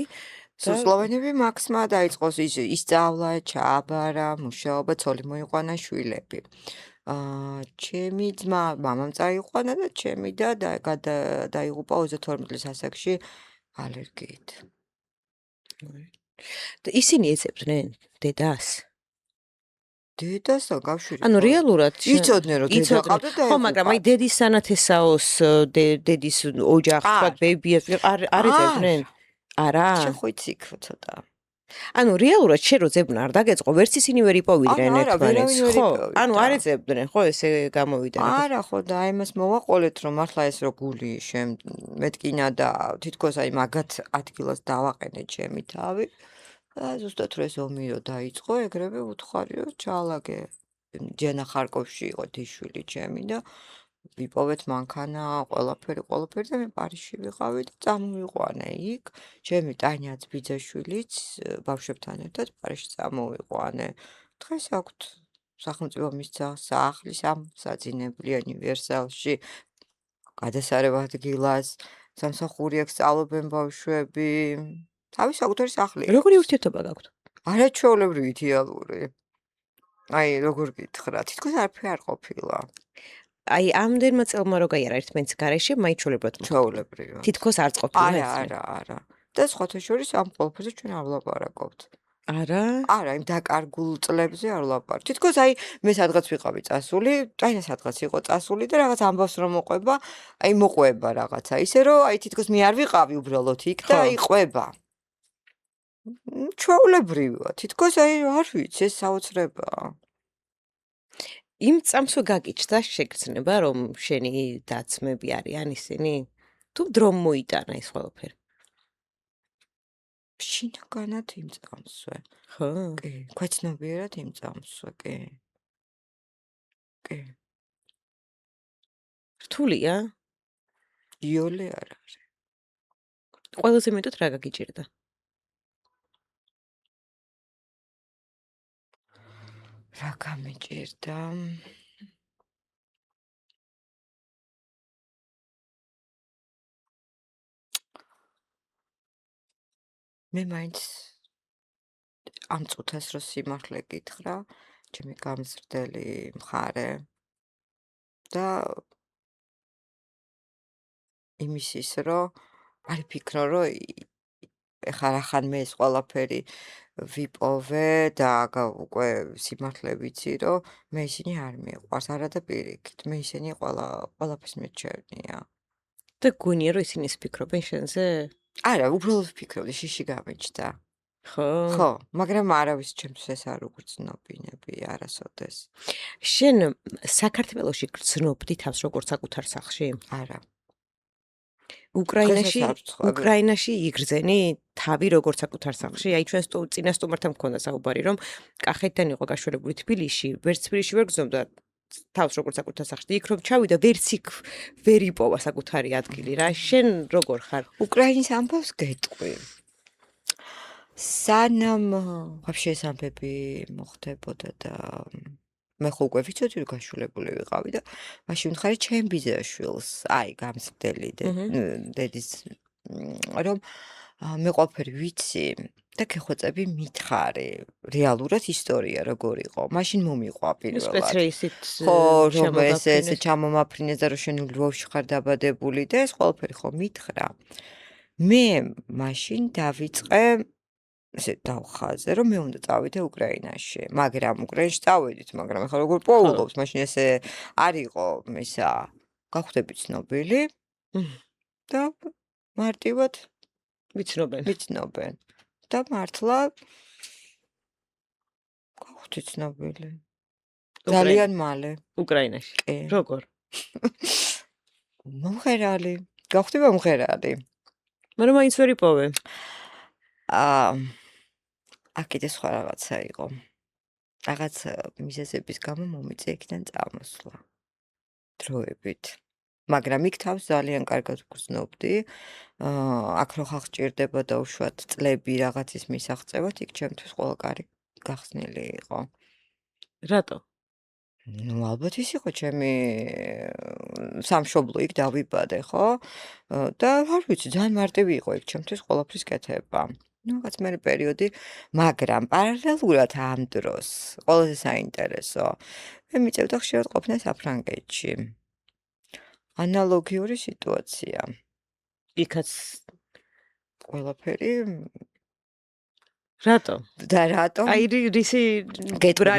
და სრულწლოვანები მაქსმა დაიწყოს ისწავლა, ჩააბარა, მუშაობა, ცოლი მოიყვანა, შვილები. ჩემი ძმა მამამ წაიყვანა და ჩემი და დაიღუპა 32 წლის ასაკში ალერგიით. და ისინი ეძებდნენ დედას? დედასთან კავშირი. ანუ რეალურად იცოდნენ რომ დედა ყავდა და ხო, მაგრამ აი დედის სანათესაოს დედის ოჯახს, თქვა ბებიას არ ეძებდნენ? არა? შეხო იციქ ცოტა. ანუ რეალურად შენ რო ძებნა არ დაგეწყო, ვერც ისინი ვერ იპოვიდნენ არა, ერთმანეთს, ვერავინ ვერ ხო? იპოვიდა. ანუ არ ეძებდნენ, ხო, ესე გამოვიდა. არა, ხო და აი მას მოვაყოლეთ რომ მართლა ეს რო გული მეტკინა და თითქოს აი მაგათ ადგილას დავაყენე ჩემი თავი. და ზუსტად რომ ეს ომი რო დაიწყო, ეგრევე უთხარი რომ ჩაალაგე. ჯენა ხარკოვში იყო დიშვილი ჩემი და ვიპოვეთ მანქანა, ყველაფერი და მე პარიზში ვიყავი და წამოვიყვანე იქ. ჩემი ტანიაც ბიძაშვილიც ბავშვებთან ერთად პარიზში წამოვიყვანე. დღეს აქვთ სახელმწიფო მისცა სახლი საძინებლი უნივერსალში გადასარევ ადგილას, სამსახური აქ სწავლობენ ბავშვები. თავის საკუთარი სახლი. როგორი ურთიერთობა გაქვთ? არაჩვეულებრივი იდეალური. აი, როგორ გითხრა, თითქოს არაფერი არ ყოფილა. აი, ამდენმა წელმა რო გაიარა ერთმანეთის გარეშე, მაიჩვეულებრივად მოხდა. ჩვეულებრივად. თითქოს არც ყოფილა ეს. არა. და სხვათა შორის ამ ყველაფერზე ჩვენ არ ვლაპარაკობთ. არა? არა, იმ დაკარგულ წლებზე არ ვლაპარაკობ. თითქოს აი მე სადღაც ვიყავი წასული, წაინა სადღაც იყო წასული და რაღაც ამბავს რომ მოყვება, აი მოყვება რაღაცა. ისე რომ აი თითქოს მე არ ვიყავი უბრალოდ იქ და აი ყვება. ჩვეულებრივია. თითქოს აი არ ვიცი, ეს საოცრებაა. იმ წამსვე გაგიჩნდა შეგრძნება რომ შენი დაცმები არიან ისინი? თუ დრომ მოიტანა ეს ყველაფერი? შინაგანად იმ წამსვე. ხო? კი, ქვეცნობიერად იმ წამსვე, კი. კი. რთულია? იოლე არ არის. ყველაზე მეტად რა გაგიჭირდა? რა გამიჭირდა? მე მაინც ამ წუთას რო სიმართლე გითხრა, ჩემი გამზრდელი მხარე და იმისის რომ არ ვფიქრო რომ ეხლა რახან მე ეს ყველაფერი ვიპოვე და უკვე სიმართლე ვიცი რომ მე ისინი არ მიყვარს არა და პირიქით მე ისინი ყველაფერს მეჩვენია და გონია რომ ისინი ფიქრობენ შენზე? არა უბრალოდ ვფიქრობდი შიში გამიჩნდა ხო, მაგრამ არავის ჩემს ეს არ უგრძნობინები არასოდეს შენ საქართველოში გრძნობდი თავს როგორც საკუთარ სახლში? არა უკრაინაში იგრძენი თავი როგორც საკუთარ სახლში? აი ჩვენ წინა სტუმართან მქონდა საუბარი რომ კახეთიდან იყო გაშორებული თბილისში, ვერც თბილისში ვერ გრძნობდა თავს როგორც საკუთარ სახლში. იქ რომ ჩავიდა ვერც იქ ვერ იპოვა საკუთარი ადგილი რა. შენ როგორ ხარ? უკრაინის ამბავს გეტყვი. სანამ ვაფშე ეს ამბები მოხდებოდა და მე ხო უკვე ვიცოდი რომ გაშულებული ვიყავი და მაშინ ვთხარი ჩემ ბიძაშვილს, აი გამზრდელი დედის რომ მე ყველაფერი ვიცი და გეხვეწები მითხარი, რეალურად ისტორია როგორ იყო. მაშინ მომიყვა პირველად. სპეცრეისით ხო, რომ ეს ჩამოგაფრინეს. ჩამომაფრინეს და რომ შენ ლვოვში ხარ დაბადებული და ეს ყველაფერი ხო მითხრა. მე მაშინ დავიწყე ესე დავხაზე, რომ მე უნდა წავიდე უკრაინაში. მაგრამ უკრაინაში წავედით, მაგრამ ახლა როგორ პოულობს, მაშინ ესე არ იყო ისა გახვდები ცნობილი და მარტივად ვიცნობენ. და მართლა გავხდი ცნობილი. ძალიან მალე. უკრაინაში. კი. როგორ? მომღერალი. გავხდი მომღერალი. მაგრამ მაინც ვერ იპოვე. კიდე სხვა რაღაცა იყო. რაღაც მიზეზების გამო მომიწე იქიდან წამოსვლა. დროებით. მაგრამ იქ თავს ძალიან კარგად ვგრძნობდი. აქ რო ხალხ ჭირდება და უშუალოდ წლები რაღაცის მისაღწევად, იქ ჩემთვის ყველა კარი გახსნილი იყო. რატო? ნუ ალბათ ის იყო ჩემი სამშობლო იქ დავიბადე, ხო? და არ ვიცი, ძალიან მარტივი იყო იქ ჩემთვის ყველაფრის კეთება. ნუ რაღაც მე პერიოდი, მაგრამ პარალელურად ამ დროს ყველაზე საინტერესო მე მიწევდა ხშირად ყოფნა საფრანგეთში. ანალოგიური სიტუაცია. იქაც ყველაფერი რატო? და რატომ? აი რისი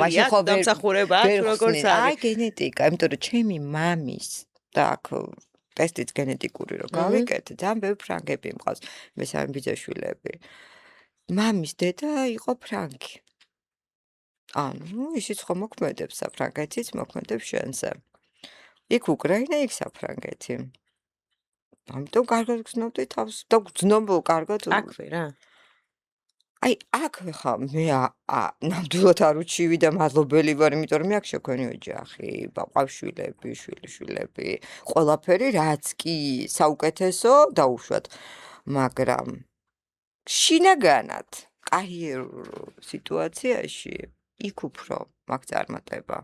მაშინ ხო დამსახურება აქვს როგორც არის? აი გენეტიკა, იმიტომ რომ ჩემი მამის და აქ ტესტიც გენეტიკური რო გავიკეთე, ძალიან ბევრი ფრანგები მყავს, მესამე ბიძაშვილები. მამის დედა იყო ფრანგი. ანუ ისიც ხო მოქმედებს საფრანგეთიც მოქმედებს შენზე. იქ უკრაინა, იქ საფრანგეთი. ამიტომ კარგად გრძნობდი თავს და გრძნობ კარგად. აქვე რა. აი აქვე ხა მე ნამდვილად არ უჩივი და მადლობელი ვარ, იმიტომ რომ მე აქ შექვენი ოჯახი, ბაყავშვილები, შვილიშვილები, ყველაფერი რაც კი საუკეთესო დაუშვათ, მაგრამ შინაგანად კარიერულ სიტუაციაში იქ უფრო მაგ წარმატება.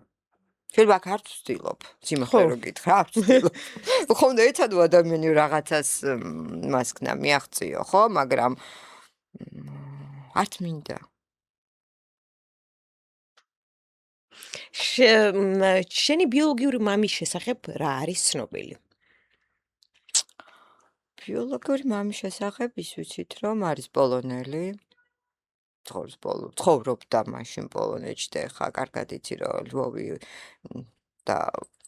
შეიძლება აქ არ ვცდილობ, სიმართლე რომ გითხრა, არ ვცდილობ. ხომ ეცადო ადამიანი რაღაცას მასკნა მიაღწიო, ხო, მაგრამ არც მინდა. შენი ბიოლოგიური მამის შესახებ რა არის ცნობილი? ბიოლოგიური მამის შესახებ ის ვიცით, რომ არის პოლონელი. ცხოვრობდა მაშინ პოლონეთში და ხა კარგად იცი რომ ლვოვი და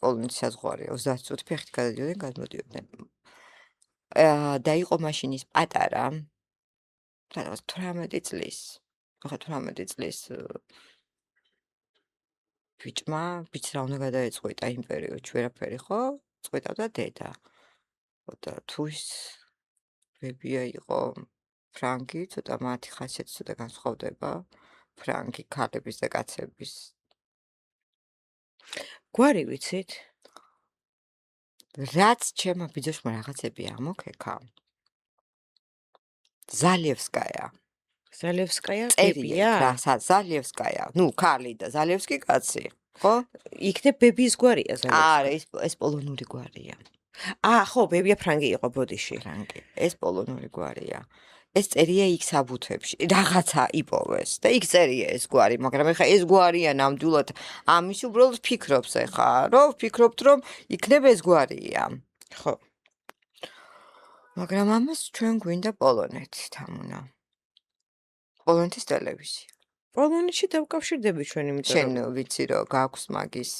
პოლონეთის საზღვარი 30 წუთი ფეხით გადადიოდნენ, გადმოდიოდნენ. და იყო მაშინ ის პატარა. რაღაც 18 წლის. ხა 18 წლის ბიჭმა, ბიჭს რა უნდა გადაეწყვიტა იმ პერიოდში, ვერაფერი ხო? წყვიტავდა დედა. და თუ ის ბებია იყო ფრანგი, ცოტა მათი ხასიათი ცოტა განსხვავდება ფრანგი ქალების და კაცების. გვარი ვიცით? რაც ჩემო ბიძაშვილმა რაღაცები ამოქექა. ზალევსკაია. ზალევსკაია წერია? რა, ზალევსკაია. ნუ ქალი და ზალევსკი კაცი, ხო? იქნებ ბებიის გვარია ზალევსკაია. არა, ეს პოლონური გვარია. ხო, ბებია ფრანგი იყო ბოდიში. ფრანგი. ეს პოლონური გვარია. ეს წერია იქ საბუთებში. რაღაცა იპოვეს და იქ წერია ეს გვარი, მაგრამ ეხა ეს გვარია ნამდვილად ამის უბრალოდ ფიქრობს ეხა, რომ ვფიქრობთ რომ იქნება ეს გვარია. ხო. მაგრამ ამას ჩვენ გვინდა პოლონეთი თამუნა. პოლონეთის ტელევიზია. პოლონეთში დავკავშირდები ჩვენ, იმიტომ შენ ვიცი რომ გაქვს მაგის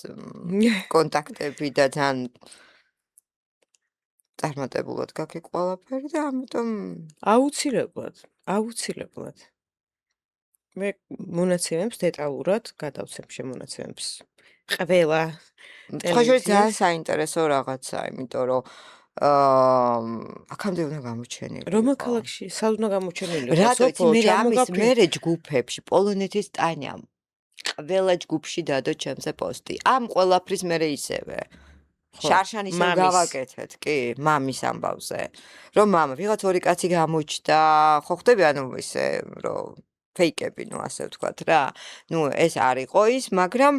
კონტაქტები და ძალიან წარმატებულად გაქი ყველაფერი და ამიტომ აუცილებლად. მე მონაცემებს დეტალურად გადავცემ შემონაცემებს. ყველა ტელევიზია ძალიან საინტერესო რაღაცაა, იმიტომ რომ აქამდე უნდა გამოჩენილი. რომელ ქალაქში? სად უნდა გამოჩენილი? რატო იცი მე ამის მერე ჯგუფებში პოლონეთის ტანია ყველა ჯგუფში დადო ჩემზე პოსტი. ამ ყველაფრის მერე ისევე. შარშანის გავაკეთეთ, კი, მამის ამბავზე. რომ მამა ვიღაც ორი კაცი გამოჩნდა, ხო ხდები ანუ ისე რომ ფეიკები, ნუ ასე ვთქვათ რა. ნუ ეს არ იყო ის, მაგრამ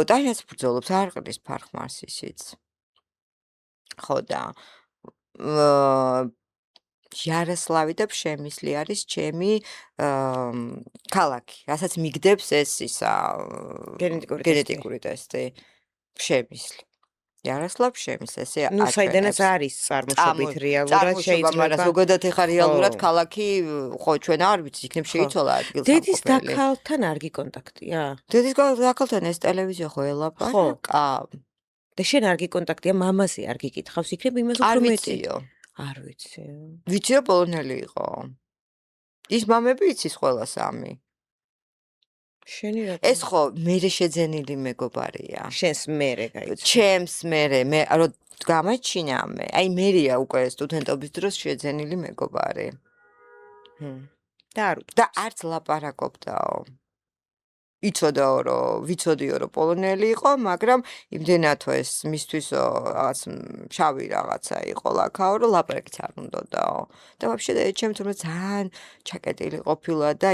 ტანიაც ბრძოლობს, არ ყრის ფარხმარს ისიც. ხო და ჟაროსლავი და ფშემისლი არის ჩემი ქალაქი, რასაც მიგდებს ეს ისა გენეტიკური ტესტი. ფშემისლი. ჟაროსლავ ფშემისლი ესე ნუ საიდანაც აჩვენებს. არის წარმოშობით რეალურად წარმოშობა, მაგრამ შეიძლება. ზოგადად ეხა რეალურად ხო. ქალაქი ხო ჩვენ არ ვიცი, იქნებ შეიცვალა დედის ადგილსამყოფელი. დაქალთან არ გიკონტაქტია? დედის დაქალთან ეს ტელევიზია ხო ელაპარაკა? და შენ არ გიკონტაქტია, მამაზე არ გიკითხავს, იქნებ იმას არ უფრო მეტი. ვიციო. არ ვიცი. ვიცი რომ პოლონელი იყო. ის მამები იცის ყველა სამი. შენი რა? ეს ხო მერე შეძენილი მეგობარია. შენს მერე გაიცნო. ჩემს მერე მე რომ გამაჩინა მე. აი მერია უკვე სტუდენტობის დროს შეძენილი მეგობარი. და არ და არც ლაპარაკობდაო. იცოდაო რომ ვიცოდიო რომ პოლონელი იყო, მაგრამ იმდენათო ეს მისთვისო რაღაც შავი რაღაცა იყო ლაქაო, რომ ლაპარაკიც არ უნდაო. და ვაფშე ჩემ თურმე ძალიან ჩაკეტილი ყოფილა და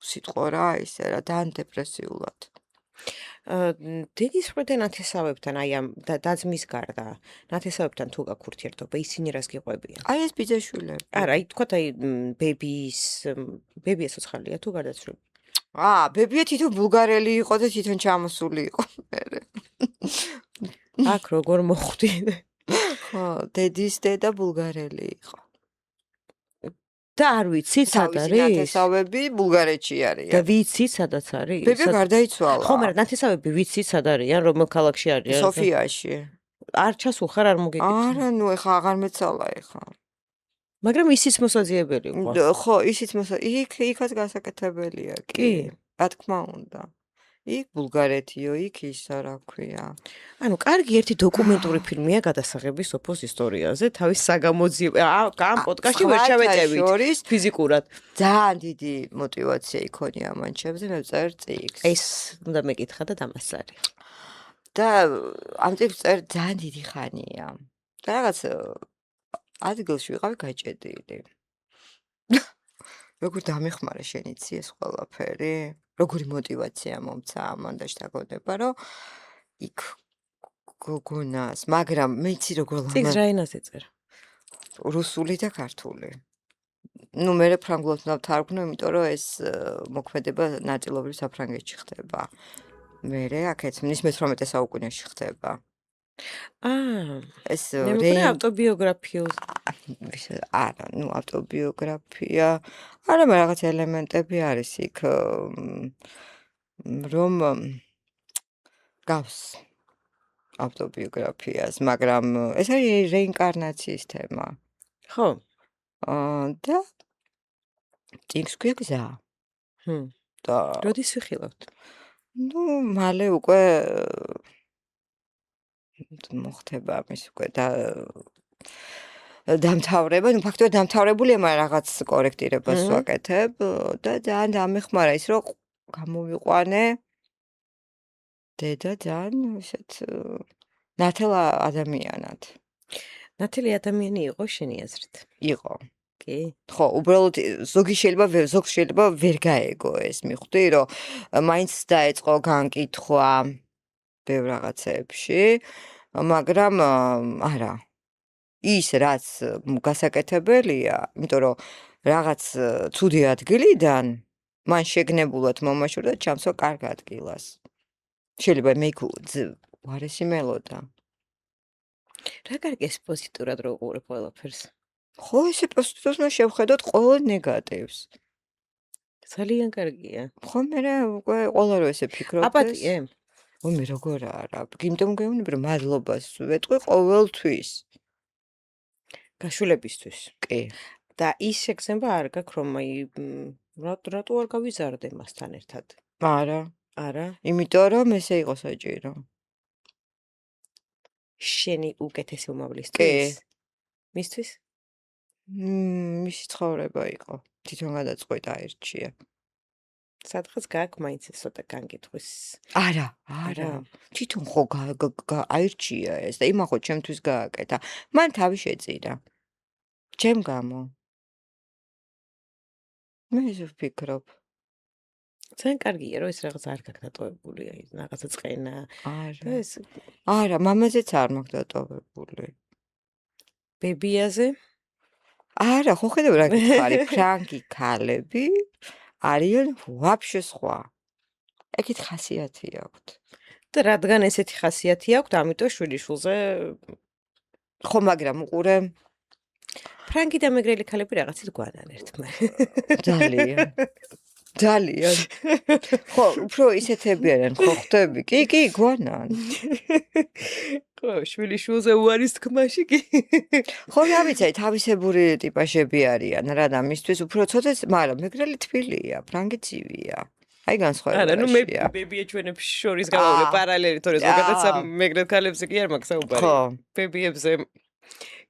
სიტყვა რა ისე რა ძალიან დეპრესიულად. დედის ხრიდან ნათესავებთან აი ამ დაძმის გარდა ნათესავებთან თუ გაქვს ურთიერთობა, ისინი რას გიყვებიან? აი ეს ბიძაშვილები. არა, აი თქვა აი ბებია ცოცხალია თუ გარდაცვლილი? ბებია თვითონ ბულგარელი იყო და თვითონ ჩამოსული იყო მერე. აქ როგორ მოხვდი? ხო, დედის დედა ბულგარელი იყო. და არ ვიცი სად არის? ნათესავები ბულგარეთში არიან. და ვიცი სადაც არის? ბებია გარდაიცვალა. ხო, მაგრამ ნათესავები ვიცი სად არიან, რომელ ქალაქში არიან? სოფიაში. არ ჩასუხარ, არ მოგეკითხა. არა, ნუ ეხა აღარ მეცალა ეხა. მაგრამ ისიც მოსაძიებელი იყო. ხო, ისიც იქაც გასაკეთებელია კი. რა თქმა უნდა. იქ ბულგარეთიო, იქ ისა რა ქვია. ანუ კარგი ერთი დოკუმენტური ფილმია გადასაღები სოფოს ისტორიაზე, თავის საგამოძიებო. ამ პოდკასტში ვერ ჩავეტევით ფიზიკურად. ძალიან დიდი мотиваცია იქონია მან ჩემზე, მე ვწერ წიგნს. ეს უნდა მეკითხა და დამასწარი. და ამ წიგნს წერ ძალიან დიდი ხანია. და რაღაც ადგილში ვიყავი გაჭედილი. როგორ დამეხმარა შენ იცი ეს ყველაფერი? როგორი мотиваცია მომცა ამან და შეგონება რომ იქ გოგონას, მაგრამ მე იცი როგორ წიგნს რა ენაზე წერა? რუსული და ქართული. ნუ მე ფრანგულად დავთარგმნო, იმიტომ რომ ეს მოქმედება ნაწილობრივ საფრანგეთში ხდება. მე აქეთ 18 საუკუნეში ხდება. ეს ავტობიოგრაფიულ არა, ნუ ავტობიოგრაფია. არა, მაგრამ რაღაც ელემენტები არის იქ რომ გავს ავტობიოგრაფიას, მაგრამ ეს არის რეინკარნაციის თემა. ხო. და წიგნს ქვია გზა. და როდის ვიხილავთ? ნუ მალე უკვე მოხდება ამის უკვე დამთავრება, ნუ ფაქტობრივად დამთავრებულია, მაგრამ რაღაც კორექტირებას ვაკეთებ და ძალიან დამეხმარა ის, რომ გამოვიყვანე დედა ძალიან ისეთ ნათელ ადამიანად. ნათელი ადამიანი იყო შენი აზრით? იყო. კი. ხო, უბრალოდ ზოგს შეიძლება ვერ გაეგო ეს, მიხვდი, რომ მაინც დაეწყო განკითხვა ბევრ რაღაცებში, მაგრამ არა. ის რაც გასაკეთებელია, იმიტომ რომ რაღაც ცუდი ადგილიდან მან შეგნებულად მომაშორდა ჩამსვა კარგ ადგილას. შეიძლება მე უარესი მელოდა. რა კარგი ეს პოზიტიურად რო უყურებ ყველაფერს. ხო, ესე პოზიტივს შევხედოთ ყოველ ნეგატივს. ძალიან კარგია. ხო, მე უკვე ყველა რო ესე ფიქრობ. აპატიე? მე როგორ არა, იმიტომ გეუბნები რომ მადლობას ვეტყვი ყოველთვის. გაშულებისთვის. კი. და ის შეგრძნება არ გაქვს რომ აი რატო არ გავიზარდე მასთან ერთად? არა. არა? იმიტომ რომ ესე იყო საჭირო. შენი უკეთესი უმავლისთვის? მისთვის? მისი ცხოვრება იყო. თვითონ გადაწყვეტა აირჩია. სადღაც გაქვს მაინც ეს ცოტა განკითხვის. არა. თვითონ ხო აირჩია ეს და იმახო ჩემთვის გააკეთა. მან თავი შეწირა. ჩემ გამო. მე ისე ვფიქრობ. ძალიან კარგია რომ ეს რაღაც არ გაქვს დატოვებული, აი რაღაცა წყენა. არა, მამაზეც არ მაქვს დატოვებული. ბებიაზე? არა, ხო ხედავ რა გითხარი, ფრანგი ქალები არიან ვაფშე სხვა. ეგეთ ხასიათი აქვთ. და რადგან ესეთი ხასიათი აქვთ, ამიტომ შვილიშვილზე ხო, მაგრამ უყურე ფრანგი და მეგრელი ქალები რაღაცით გვანან ერთმანეთს. ძალიან. ძალიან. ხო, უფრო ისეთები არიან, ხო ხვდები? კი, გვანან. ხო, შვილიშვილზე უარის თქმაში კი. ხო, რა ვიცი, თავისებური ტიპაჟები არიან, რა და მისთვის უფრო ცოტა, მაგრამ მეგრელი თბილია, ფრანგი ცივია. აი არა, ნუ მე განსხვავებაშია. ბებიეჩვენებს შორის გავავლე პარალელი, თორე ზოგადად მეგრელ ქალებზე კი არ მაქვს საუბარი. ხო. ბებიებზე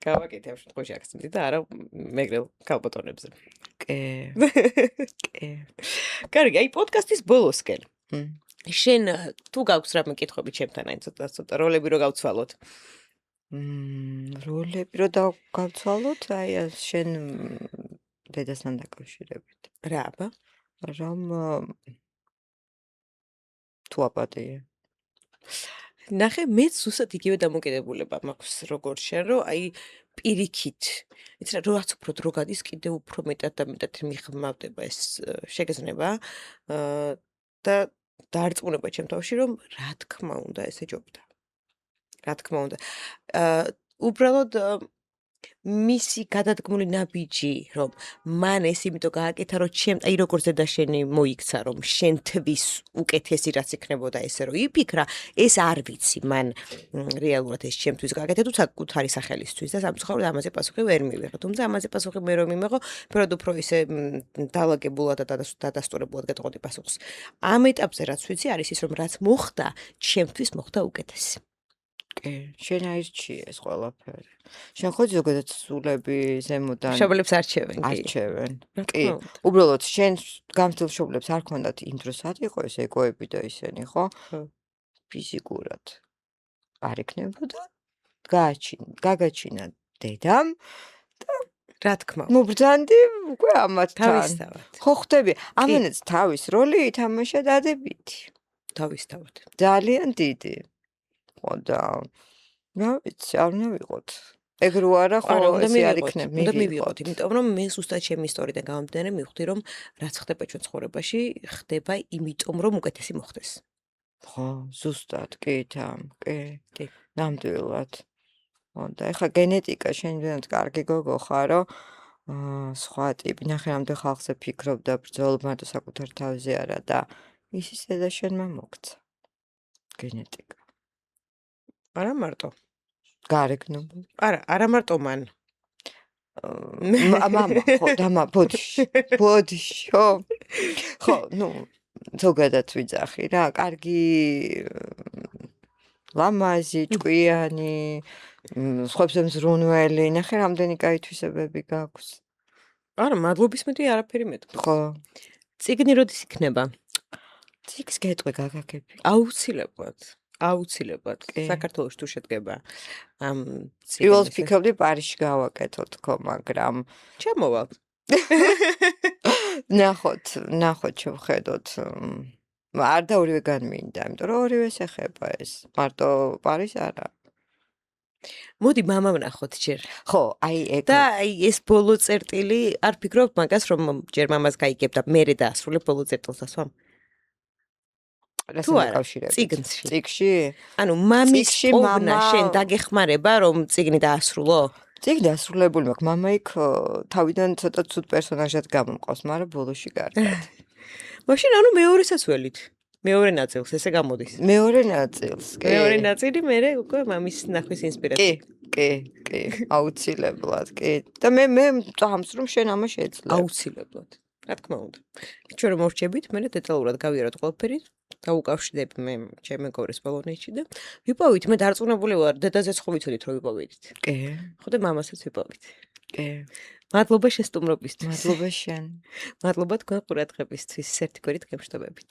გავაკეთე ამ შემთხვევაში აქცენტი და არა მეგრელ ქალბატონებზე. კი. კი. კარგი, აი პოდკასტის ბოლოსკენ. მ. შენ თუ გაქვს რამე კითხვები ჩემთან, აი ცოტა როლები რო გავცვალოთ. როლები რო გავცვალოთ, აი შენ დედასთან დაკავშირებით. რა აბა? რომ თუ აპატია. ნახე, მეც ზუსტად იგივე დამოკიდებულება მაქვს როგორც შენ, რომ აი პირიქით, იცი რა, რაც უფრო დრო გადის, კიდევ უფრო მეტად და მეტად მიხმავდება ეს შეგრძნება და დარწმუნება ჩემ თავში, რომ რა თქმა უნდა ეს ეჯობდა. რა თქმა უნდა. უბრალოდ მისი გადადგმული ნაბიჯი, რომ მან ეს იმიტომ გააკეთა, რომ აი როგორც დედა შენი მოიქცა, რომ შენთვის უკეთესი რაც იქნებოდა ესე რომ იფიქრა, ეს არ ვიცი, მან რეალურად ეს ჩემთვის გააკეთა თუ საკუთარი სახელისთვის და სამწუხაროდ ამაზე პასუხი ვერ მივიღე. თუმცა ამაზე პასუხი მე რომ მიმეღო, ფერად უფრო ისე დალაგებულად და დადასტურებულად გეტყოდი პასუხს. ამ ეტაპზე რაც ვიცი, არის ის რომ რაც მოხდა, ჩემთვის მოხდა უკეთესი. კი, შენ აირჩიე ეს ყველაფერი. შენ ხო ზოგადად სულები ზემოდან მშობლებს არჩევენ, კი. არჩევენ. კი, უბრალოდ შენ გამძლე მშობლებს არ ქონდათ იმ დროს არ იყო ეს ეკოები და ისენი, ხო? ფიზიკურად არ იქნებოდა. გაგაჩინა დედამ და რა თქმა უნდა. მობრძანდი უკვე ამათთან. თავისთავად. ხო ხვდები, ამანაც თავის როლი ითამაშა დადებითი. თავისთავად. ძალიან დიდი. ხო და რა ვიცი, არ უნდა ვიყოთ. ეგ რო არა, ხო ესე არ იქნება. უნდა მივიღოთ, იმიტომ რომ მე ზუსტად ჩემი ისტორიიდან გამომდინარე მივხვდი, რომ რაც ხდება ჩვენ ცხოვრებაში, ხდება იმიტომ რომ უკეთესი მოხდეს. ხო, ზუსტად, კი, კი. ნამდვილად. ხო და ეხლა გენეტიკა შენ ვინც კარგი გოგო ხარო, სხვა ტიპი, ნახე რამდენ ხალხზე ფიქრობ და ბრძოლ მარტო საკუთარ თავზე არა და ის ისე და შენმა მოგცა. გენეტიკა. არა მარტო. გარეგნობა. არა მარტო მან. მამა, ხო, და ბოდიში, ხო, ნუ ზოგადად ვიძახი რა, კარგი ლამაზი, ჭკვიანი, სხვებზე მზრუნველი, ნახე რამდენი კაი თვისებები გაქვს. არა, მადლობის მეტი არაფერი მეტყვი. ხო. წიგნი როდის იქნება? წიგნს გეტყვი გაგაგები. აუცილებლად. საქართველოში თუ შედგება ამ წიგნი. პირველად ფიქრობდი პარიზში გავაკეთოთ თქო, მაგრამ ჩამოვალ. ნახოთ შევხედოთ. არ და ორივე განმინდა, იმიტომ რომ ორივეს ეხება ეს. მარტო პარიზი არა. მოდი მამა ვნახოთ ჯერ. ხო, აი ეგ. და აი ეს ბოლო წერტილი, არ ფიქრობ მაგას რომ ჯერ მამას გაიგებ და მერე დაასრულებ ბოლო წერტილს ასვამ? თუ არა, წიგნში? ანუ მამის პოვნა შენ დაგეხმარება რომ წიგნი დაასრულო? წიგნი დაასრულებული მაქვს, მამა იქ თავიდან ცოტა ცუდ პერსონაჟად გამომყავს, მაგრამ ბოლოში კარგად. მაშინ ანუ მეორესაც ველით. მეორე ნაწილს ესე გამოდის. მეორე ნაწილს, კი. მეორე ნაწილი მერე უკვე მამის ნახვის ინსპირაცია. კი, აუცილებლად, კი. და მე წამს რომ შენ ამა შეძლებ. აუცილებლად. რა თქმა უნდა. ჩვენ რომ მორჩებით, მე დეტალურად გავიაროთ ყველაფერი. დავუკავშირდები მე ჩემ მეგობრის პოლონეთში და ვიპოვით, მე დარწმუნებული ვარ, დედაზეც ხო ვიცოდით რომ ვიპოვით. კი. ხო და მამასაც ვიპოვით. კი. მადლობა შესტუმრობისთვის. მადლობა შენ. მადლობა თქვენ ყურადღებისთვის. ერთი კვირით გემშვიდობებით.